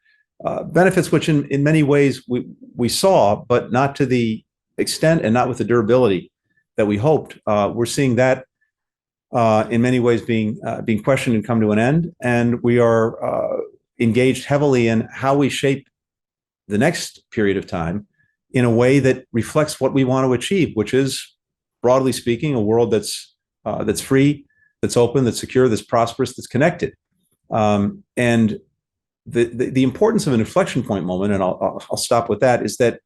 benefits which in many ways we saw, but not to the extent and not with the durability that we hoped. We're seeing that in many ways being questioned and come to an end. And we are engaged heavily in how we shape the next period of time in a way that reflects what we want to achieve, which is, broadly speaking, a world that's free, that's open, that's secure, that's prosperous, that's connected. And the importance of an inflection point moment, and I'll stop with that, is that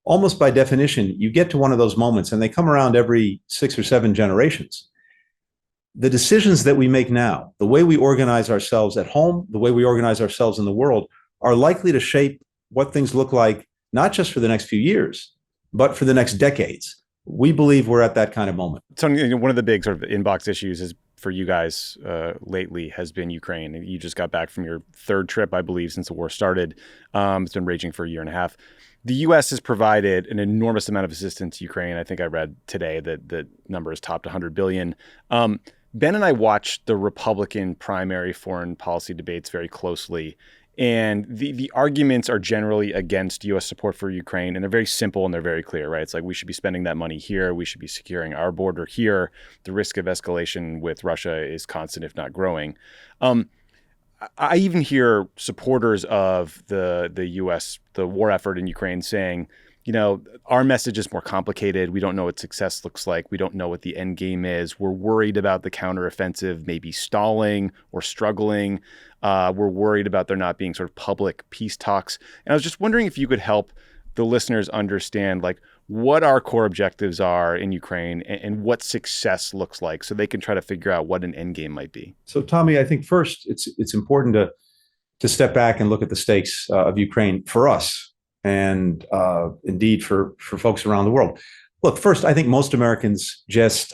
almost by definition, you get to one of those moments, and they come around every 6 or 7 generations. The decisions that we make now, the way we organize ourselves at home, the way we organize ourselves in the world, are likely to shape what things look like, not just for the next few years, but for the next decades. We believe we're at that kind of moment. So one of the big sort of inbox issues has for you guys lately has been Ukraine. You just got back from your third trip, I believe, since the war started. It's been raging for a year and a half. The U.S. has provided an enormous amount of assistance to Ukraine. I think I read today that the number has topped $100 billion. Ben and I watched the Republican primary foreign policy debates very closely. And the arguments are generally against U.S. support for Ukraine, and they're very simple and they're very clear, right? It's like we should be spending that money here. We should be securing our border here. The risk of escalation with Russia is constant, if not growing. I even hear supporters of the U.S., the war effort in Ukraine saying, you know, our message is more complicated. We don't know what success looks like. We don't know what the end game is. We're worried about the counteroffensive maybe stalling or struggling. We're worried about there not being sort of public peace talks. And I was just wondering if you could help the listeners understand, like, what our core objectives are in Ukraine and what success looks like, so they can try to figure out what an end game might be. So, Tommy, I think first it's important to step back and look at the stakes of Ukraine for us, and indeed for folks around the world. Look, first, I think most Americans just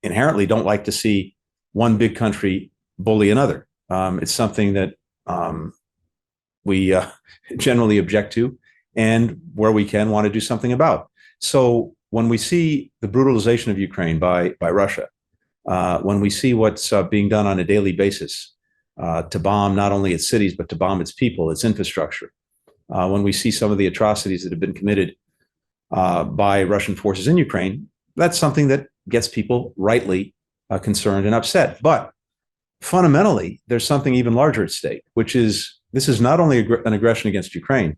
inherently don't like to see one big country bully another. It's something that we generally object to, and where we can want to do something about. So when we see the brutalization of Ukraine by Russia, when we see what's being done on a daily basis to bomb not only its cities, but to bomb its people, its infrastructure, when we see some of the atrocities that have been committed by Russian forces in Ukraine, that's something that gets people rightly concerned and upset. But fundamentally, there's something even larger at stake, which is this is not only an aggression against Ukraine,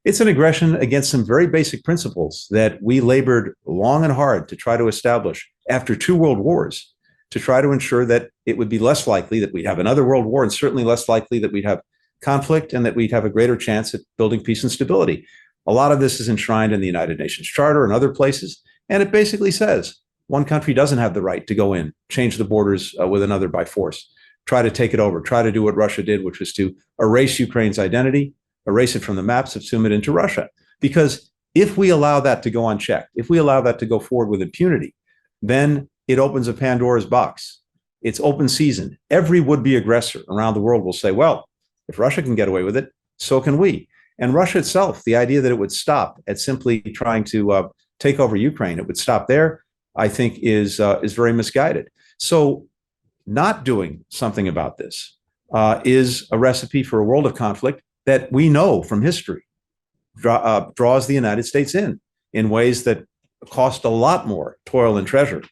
it's an aggression against some very basic principles that we labored long and hard to try to establish after 2 world wars, to try to ensure that it would be less likely that we'd have another world war, and certainly less likely that we'd have conflict, and that we'd have a greater chance at building peace and stability. A lot of this is enshrined in the United Nations Charter and other places, and it basically says one country doesn't have the right to go in, change the borders with another by force, try to take it over, try to do what Russia did, which was to erase Ukraine's identity, erase it from the map, subsume it into Russia. Because if we allow that to go unchecked, if we allow that to go forward with impunity, then it opens a Pandora's box. It's open season. Every would-be aggressor around the world will say, well, if Russia can get away with it, so can we. And Russia itself, the idea that it would stop at simply trying to take over Ukraine, it would stop there, I think is very misguided. So not doing something about this is a recipe for a world of conflict that we know from history draws the United States in ways that cost a lot more toil and treasure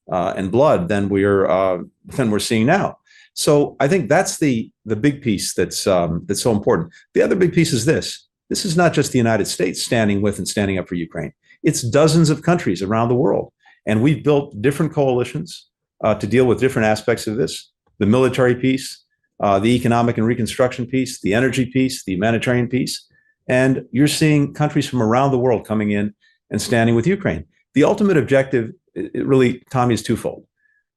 and blood than we're seeing now. So I think that's the big piece that's so important. The other big piece is this. This is not just the United States standing with and standing up for Ukraine. It's dozens of countries around the world. And we've built different coalitions to deal with different aspects of this: the military piece, the economic and reconstruction piece, the energy piece, the humanitarian piece. And you're seeing countries from around the world coming in and standing with Ukraine. The ultimate objective, it really, Tommy, is twofold.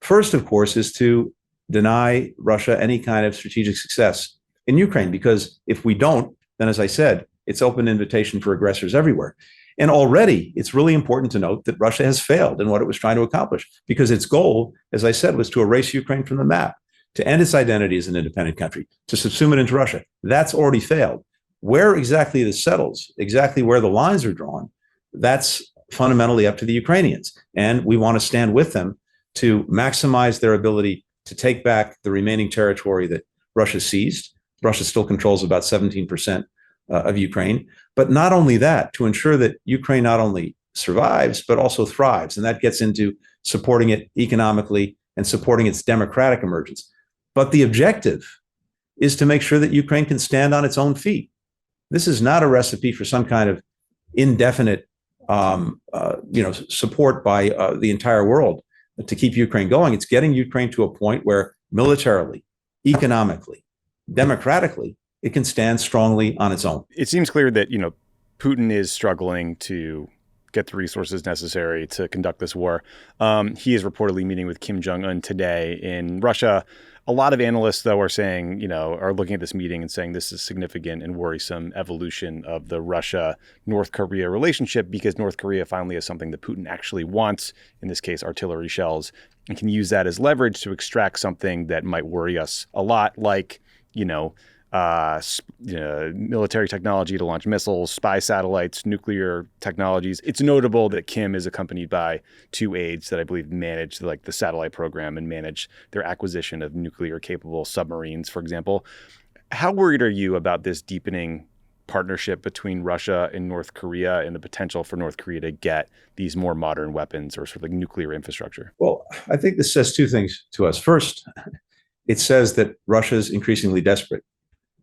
First, of course, is to deny Russia any kind of strategic success in Ukraine, because if we don't, then, as I said, it's open invitation for aggressors everywhere. And already, it's really important to note that Russia has failed in what it was trying to accomplish, because its goal, as I said, was to erase Ukraine from the map, to end its identity as an independent country, to subsume it into Russia. That's already failed. Where exactly this settles, exactly where the lines are drawn, that's fundamentally up to the Ukrainians. And we want to stand with them to maximize their ability to take back the remaining territory that Russia seized. Russia still controls about 17% of Ukraine. But not only that, to ensure that Ukraine not only survives, but also thrives. And that gets into supporting it economically and supporting its democratic emergence. But the objective is to make sure that Ukraine can stand on its own feet. This is not a recipe for some kind of indefinite support by the entire world to keep Ukraine going. It's getting Ukraine to a point where militarily, economically, democratically, it can stand strongly on its own. It seems clear that, Putin is struggling to get the resources necessary to conduct this war. He is reportedly meeting with Kim Jong Un today in Russia. A lot of analysts, though, are saying, are looking at this meeting and saying this is significant and worrisome evolution of the Russia-North Korea relationship, because North Korea finally has something that Putin actually wants, in this case, artillery shells, and can use that as leverage to extract something that might worry us a lot, like, military technology to launch missiles, spy satellites, nuclear technologies. It's notable that Kim is accompanied by 2 aides that I believe manage the satellite program and manage their acquisition of nuclear-capable submarines, for example. How worried are you about this deepening partnership between Russia and North Korea and the potential for North Korea to get these more modern weapons or sort of nuclear infrastructure? Well, I think this says 2 things to us. First, it says that Russia is increasingly desperate.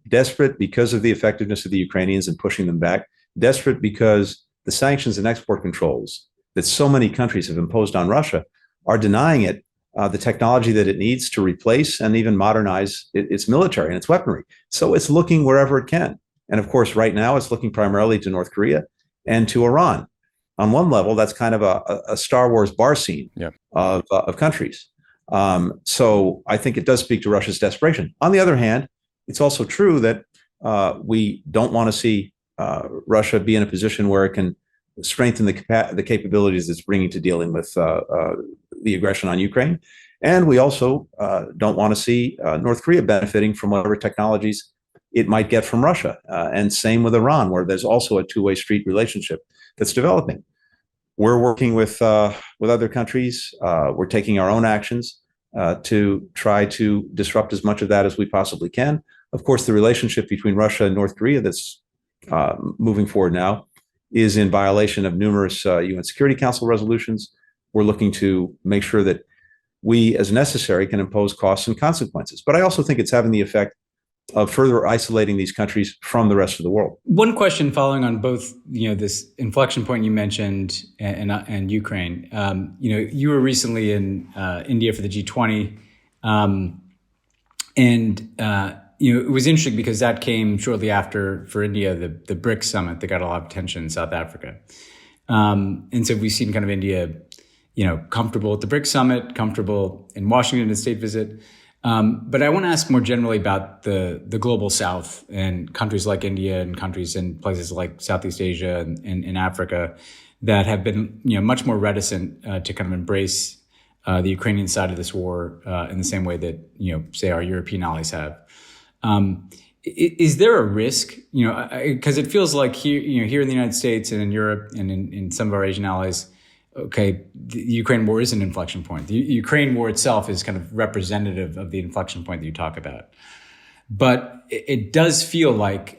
Desperate because of the effectiveness of the Ukrainians in pushing them back. Desperate because the sanctions and export controls that so many countries have imposed on Russia are denying it the technology that it needs to replace and even modernize its military and its weaponry. So it's looking wherever it can. And of course, right now, it's looking primarily to North Korea and to Iran. On one level, that's kind of a Star Wars bar scene of countries. So I think it does speak to Russia's desperation. On the other hand, it's also true that we don't want to see Russia be in a position where it can strengthen the capabilities it's bringing to dealing with the aggression on Ukraine. And we also don't want to see North Korea benefiting from whatever technologies it might get from Russia. And same with Iran, where there's also a two-way street relationship that's developing. We're working with other countries. We're taking our own actions to try to disrupt as much of that as we possibly can. Of course, the relationship between Russia and North Korea that's moving forward now is in violation of numerous UN Security Council resolutions. We're looking to make sure that we, as necessary, can impose costs and consequences. But I also think it's having the effect of further isolating these countries from the rest of the world. One question following on both, this inflection point you mentioned and Ukraine. You were recently in India for the G20, it was interesting because that came shortly after, for India, the BRICS summit that got a lot of attention in South Africa. And so we've seen kind of India, comfortable at the BRICS summit, comfortable in Washington, a state visit. But I want to ask more generally about the global South and countries like India and countries in places like Southeast Asia and Africa that have been, much more reticent to kind of embrace the Ukrainian side of this war in the same way that, say our European allies have. Is there a risk, because it feels like here in the United States and in Europe and in some of our Asian allies, okay, the Ukraine war is an inflection point. The Ukraine war itself is kind of representative of the inflection point that you talk about. But it does feel like,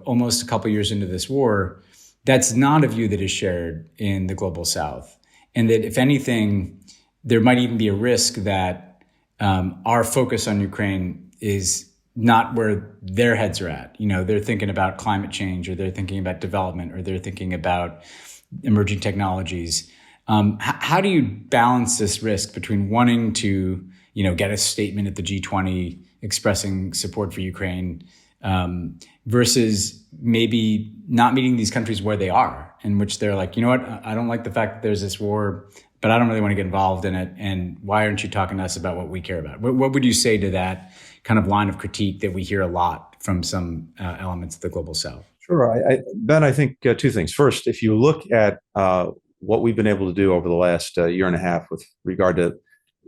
almost a couple of years into this war, that's not a view that is shared in the global South. And that if anything, there might even be a risk that our focus on Ukraine is not where their heads are at. They're thinking about climate change, or they're thinking about development, or they're thinking about emerging technologies. How do you balance this risk between wanting to, get a statement at the G20 expressing support for Ukraine versus maybe not meeting these countries where they are, in which they're like, I don't like the fact that there's this war, but I don't really want to get involved in it. And why aren't you talking to us about what we care about? What would you say to that kind of line of critique that we hear a lot from some elements of the global South? Sure. Ben, I think 2 things. First, if you look at what we've been able to do over the last year and a half with regard to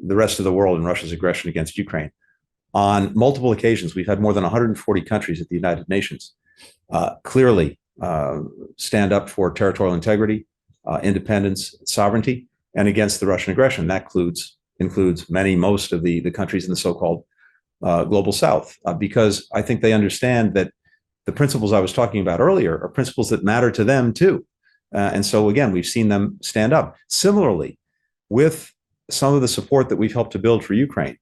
the rest of the world and Russia's aggression against Ukraine, on multiple occasions, we've had more than 140 countries at the United Nations clearly stand up for territorial integrity, independence, sovereignty, and against the Russian aggression. That includes most of the countries in the so-called global South, because I think they understand that the principles I was talking about earlier are principles that matter to them too. And so again, we've seen them stand up. Similarly, with some of the support that we've helped to build for Ukraine,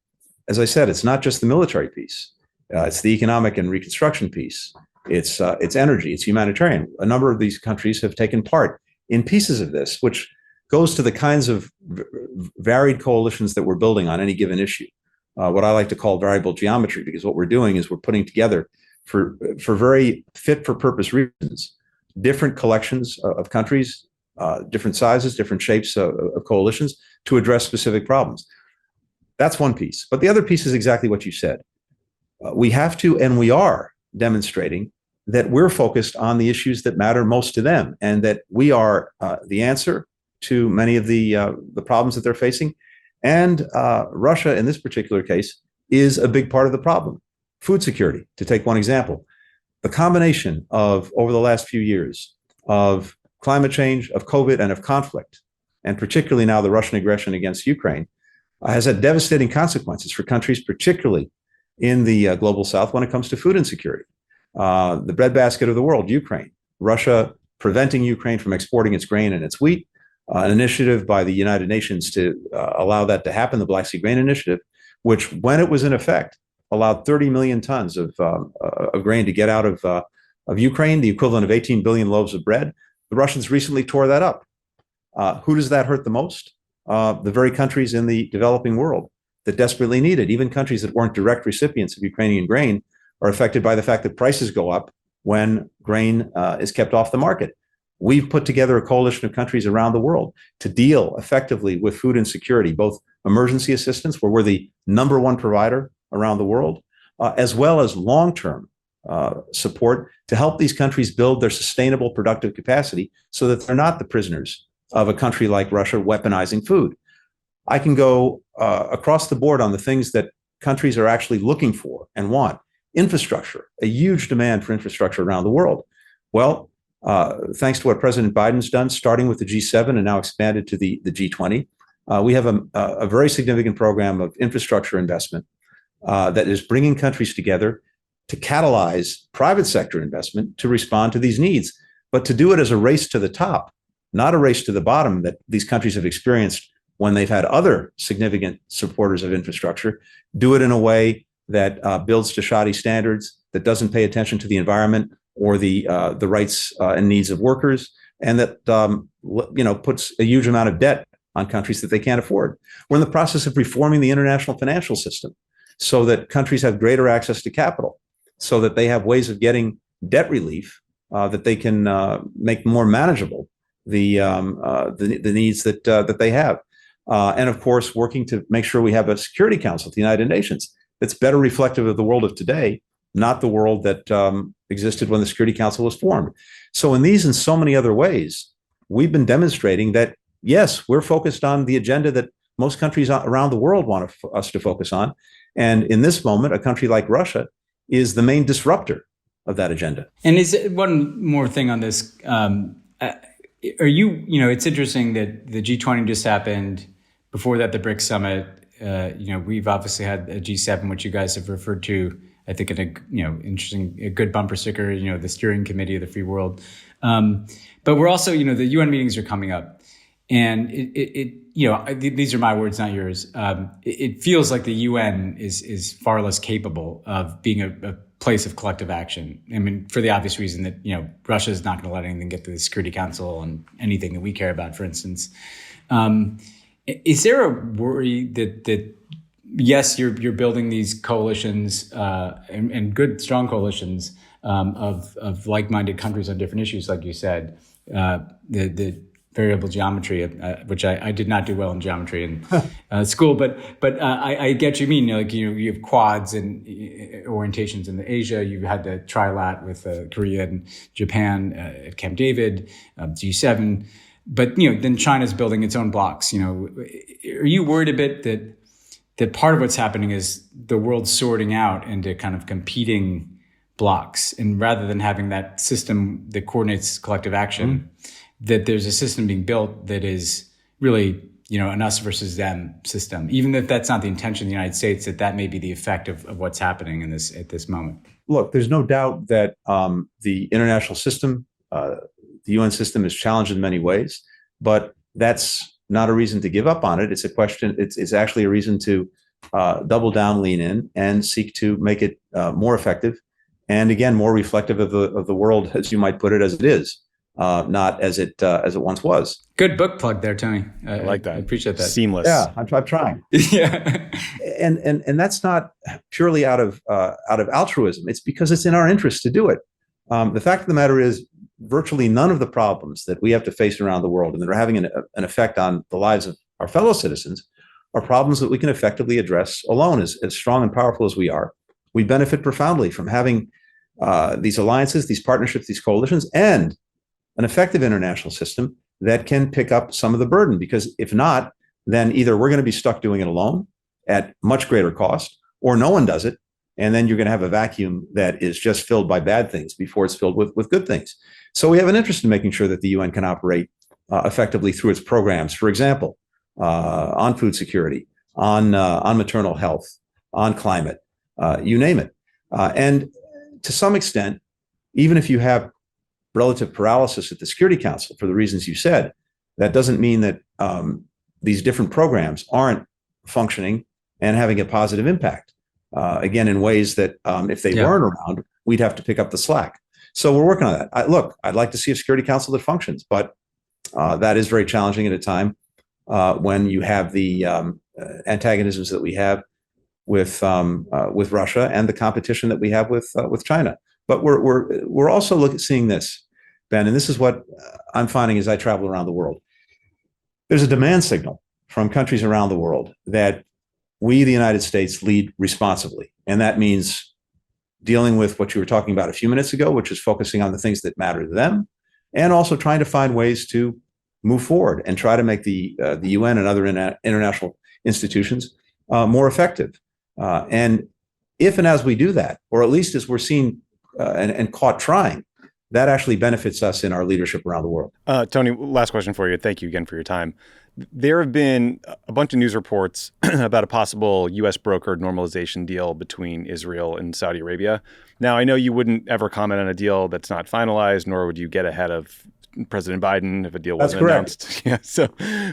as I said, it's not just the military piece. It's the economic and reconstruction piece. It's energy, it's humanitarian. A number of these countries have taken part in pieces of this, which goes to the kinds of varied coalitions that we're building on any given issue. What I like to call variable geometry, because what we're doing is we're putting together for very fit for purpose reasons, different collections of countries different sizes, different shapes of coalitions to address specific problems. That's one piece. But the other piece is exactly what you said. We have to, and we are demonstrating that we're focused on the issues that matter most to them, and that we are the answer to many of the problems that they're facing. And Russia, in this particular case, is a big part of the problem. Food security, to take one example. The combination of, over the last few years, of climate change, of COVID, and of conflict, and particularly now the Russian aggression against Ukraine, has had devastating consequences for countries, particularly in the global south, when it comes to food insecurity. The breadbasket of the world, Ukraine. Russia preventing Ukraine from exporting its grain and its wheat. An initiative by the United Nations to allow that to happen, the Black Sea Grain Initiative, which, when it was in effect, allowed 30 million tons of grain to get out of Ukraine, the equivalent of 18 billion loaves of bread. The Russians recently tore that up. Who does that hurt the most? The very countries in the developing world that desperately need it. Even countries that weren't direct recipients of Ukrainian grain are affected by the fact that prices go up when grain is kept off the market. We've put together a coalition of countries around the world to deal effectively with food insecurity, both emergency assistance, where we're the number one provider around the world, as well as long-term support to help these countries build their sustainable productive capacity so that they're not the prisoners of a country like Russia weaponizing food. I can go across the board on the things that countries are actually looking for and want. Infrastructure, a huge demand for infrastructure around the world. Well, thanks to what President Biden's done, starting with the G7 and now expanded to the G20, we have a very significant program of infrastructure investment that is bringing countries together to catalyze private sector investment to respond to these needs, but to do it as a race to the top, not a race to the bottom that these countries have experienced when they've had other significant supporters of infrastructure. Do it in a way that builds to shoddy standards, that doesn't pay attention to the environment or the rights and needs of workers, and that puts a huge amount of debt on countries that they can't afford. We're in the process of reforming the international financial system so that countries have greater access to capital, so that they have ways of getting debt relief that they can make more manageable the needs that they have. And of course, working to make sure we have a Security Council at the United Nations that's better reflective of the world of today, not the world that existed when the Security Council was formed. So in these and so many other ways, we've been demonstrating that, yes, we're focused on the agenda that most countries around the world want us to focus on. And in this moment, a country like Russia is the main disruptor of that agenda. And is one more thing on this. It's interesting that the G20 just happened. Before that, the BRICS summit. We've obviously had a G7, which you guys have referred to, I think, in a good bumper sticker, the steering committee of the free world. But we're also, the UN meetings are coming up, and these are my words, not yours. It feels like the UN is far less capable of being a place of collective action. I mean, for the obvious reason that, Russia is not going to let anything get to the Security Council and anything that we care about, for instance. Is there a worry that yes, you're building these coalitions and good, strong coalitions of like-minded countries on different issues, like you said, the variable geometry, which I did not do well in geometry in school, but I get what you mean. You have quads and orientations in Asia. You've had the trilat with Korea and Japan at Camp David, G7. But then China's building its own blocks. Are you worried a bit that part of what's happening is the world sorting out into kind of competing blocks, and rather than having that system that coordinates collective action, that there's a system being built that is really an us versus them system, even if that's not the intention of the United States, that may be the effect of what's happening at this moment? Look, there's no doubt that the international system, the UN system, is challenged in many ways, but that's not a reason to give up on it. It's a question. It's actually a reason to double down, lean in, and seek to make it more effective, and again, more reflective of the world, as you might put it, as it is, not as it once was. Good book plug there, Tony. I like that. I appreciate that. Seamless. Yeah, I'm trying. Yeah, and that's not purely out of altruism. It's because it's in our interest to do it. The fact of the matter is, virtually none of the problems that we have to face around the world and that are having an effect on the lives of our fellow citizens are problems that we can effectively address alone. As strong and powerful as we are, we benefit profoundly from having these alliances, these partnerships, these coalitions, and an effective international system that can pick up some of the burden. Because if not, then either we're going to be stuck doing it alone at much greater cost, or no one does it. And then you're going to have a vacuum that is just filled by bad things before it's filled with good things. So we have an interest in making sure that the UN can operate effectively through its programs, for example, on food security, on maternal health, on climate, you name it. And to some extent, even if you have relative paralysis at the Security Council for the reasons you said, that doesn't mean that these different programs aren't functioning and having a positive impact. Again, in ways that if they weren't around, we'd have to pick up the slack. So we're working on that. I'd like to see a Security Council that functions, but that is very challenging at a time when you have the antagonisms that we have with Russia and the competition that we have with China. But we're also seeing this, Ben, and this is what I'm finding as I travel around the world. There's a demand signal from countries around the world that we, the United States, lead responsibly. And that means dealing with what you were talking about a few minutes ago, which is focusing on the things that matter to them, and also trying to find ways to move forward and try to make the UN and other international institutions more effective. And if and as we do that, or at least as we're seen and caught trying, that actually benefits us in our leadership around the world. Tony, last question for you. Thank you again for your time. There have been a bunch of news reports about a possible U.S. brokered normalization deal between Israel and Saudi Arabia. Now, I know you wouldn't ever comment on a deal that's not finalized, nor would you get ahead of President Biden if a deal wasn't announced. Yeah. So,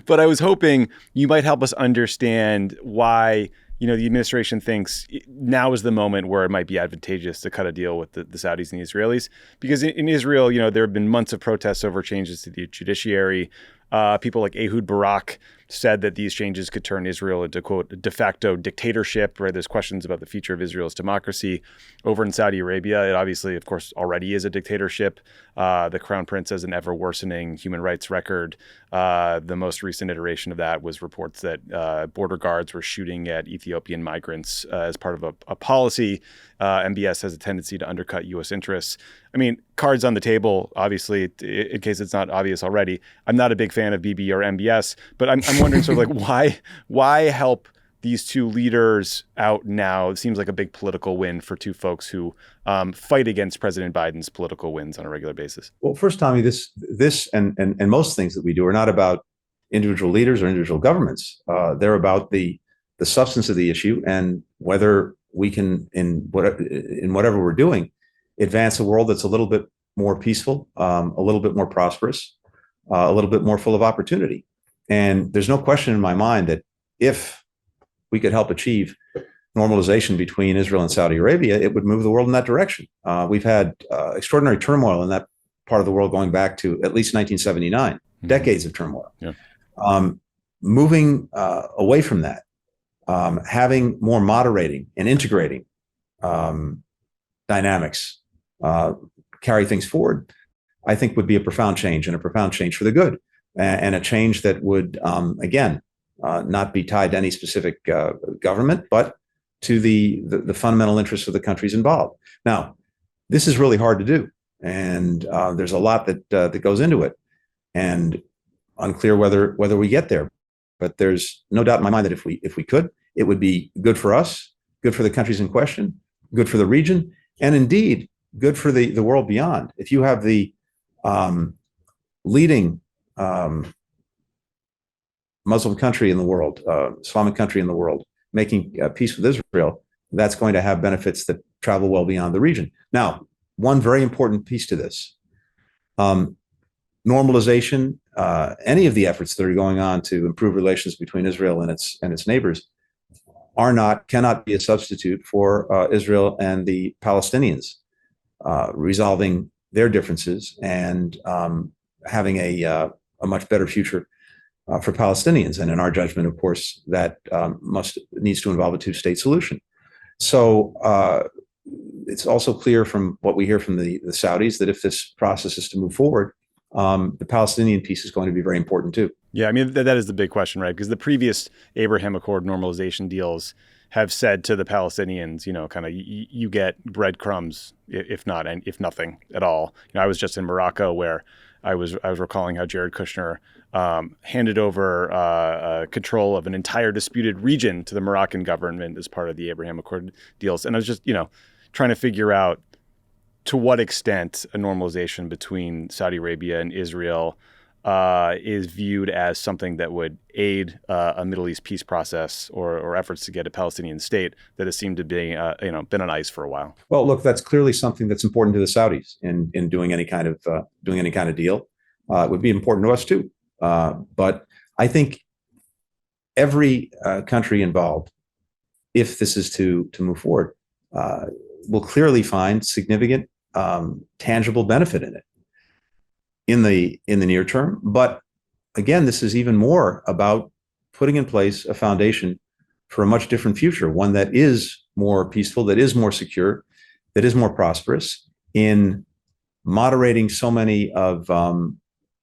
but I was hoping you might help us understand why, the administration thinks now is the moment where it might be advantageous to cut a deal with the Saudis and the Israelis. Because in Israel, there have been months of protests over changes to the judiciary. People like Ehud Barak said that these changes could turn Israel into, quote, a de facto dictatorship, right? There's questions about the future of Israel's democracy. Over in Saudi Arabia, it obviously, of course, already is a dictatorship. The crown prince has an ever worsening human rights record. The most recent iteration of that was reports that border guards were shooting at Ethiopian migrants as part of a policy. MBS has a tendency to undercut U.S. interests. I mean, cards on the table, obviously, in case it's not obvious already. I'm not a big fan of BB or MBS, but I'm wondering sort of like why help these two leaders out now? It seems like a big political win for two folks who fight against President Biden's political wins on a regular basis. Well, first, Tommy, this and most things that we do are not about individual leaders or individual governments. They're about the substance of the issue and whether we can, in whatever we're doing, advance a world that's a little bit more peaceful, a little bit more prosperous, a little bit more full of opportunity. And there's no question in my mind that if we could help achieve normalization between Israel and Saudi Arabia, it would move the world in that direction. We've had extraordinary turmoil in that part of the world going back to at least 1979, decades of turmoil. Yeah. Moving away from that, having more moderating and integrating dynamics carry things forward, I think would be a profound change, and a profound change for the good, and a change that would, again, not be tied to any specific government, but to the fundamental interests of the countries involved. Now, this is really hard to do, and there's a lot that goes into it, and unclear whether we get there. But there's no doubt in my mind that if we could, it would be good for us, good for the countries in question, good for the region, and indeed good for the world beyond. If you have the leading Muslim country in the world, Islamic country in the world, making peace with Israel, that's going to have benefits that travel well beyond the region. Now, one very important piece to this, normalization, any of the efforts that are going on to improve relations between Israel and its neighbors cannot be a substitute for Israel and the Palestinians resolving their differences and having a much better future for Palestinians. And in our judgment, of course, that needs to involve a two-state solution. So it's also clear from what we hear from the Saudis that if this process is to move forward, the Palestinian piece is going to be very important too. Yeah, I mean, that is the big question, right? Because the previous Abraham Accord normalization deals have said to the Palestinians, kind of, you get breadcrumbs, if nothing at all. I was just in Morocco where I was recalling how Jared Kushner handed over control of an entire disputed region to the Moroccan government as part of the Abraham Accord deals. And I was just, trying to figure out to what extent a normalization between Saudi Arabia and Israel is viewed as something that would aid a Middle East peace process or efforts to get a Palestinian state that has seemed to be, been on ice for a while. Well, look, that's clearly something that's important to the Saudis in doing any kind of deal. It would be important to us too. But I think every country involved, if this is to move forward, will clearly find significant tangible benefit in it in the near term. But again, this is even more about putting in place a foundation for a much different future, one that is more peaceful, that is more secure, that is more prosperous, in moderating so many of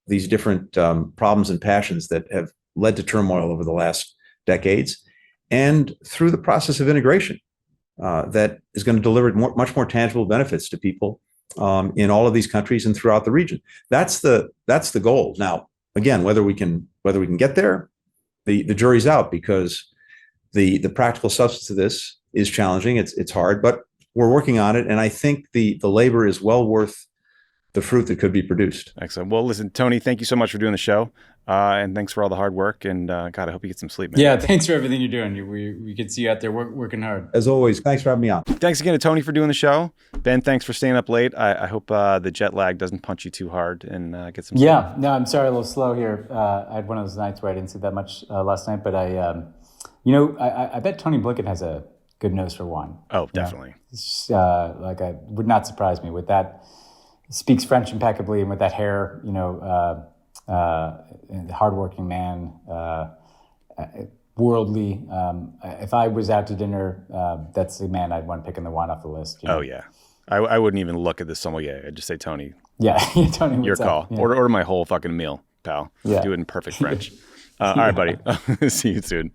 these different problems and passions that have led to turmoil over the last decades, and through the process of integration that is going to deliver much more tangible benefits to people in all of these countries and throughout the region. That's the goal. Now, again, whether we can get there, the jury's out, because the practical substance of this is challenging. It's hard, but we're working on it, and I think the labor is well worth the fruit that could be produced. Excellent. Well, listen, Tony, thank you so much for doing the show, and thanks for all the hard work. And God, I hope you get some sleep, man. Yeah, thanks for everything you're doing. We can see you out there working hard. As always, thanks for having me on. Thanks again to Tony for doing the show. Ben, thanks for staying up late. I hope the jet lag doesn't punch you too hard and get some sleep. Yeah, no, I'm sorry, a little slow here. I had one of those nights where I didn't sleep that much last night, but I bet Tony Blinken has a good nose for wine. Oh, definitely. It would not surprise me with that. Speaks French impeccably, and with that hair, hardworking man, worldly. If I was out to dinner, that's the man I'd want picking the wine off the list. Oh yeah, I wouldn't even look at the sommelier. I'd just say, Tony. Yeah, Tony. Your call. Yeah. Order my whole fucking meal, pal. Yeah. Do it in perfect French. All right, buddy. See you soon.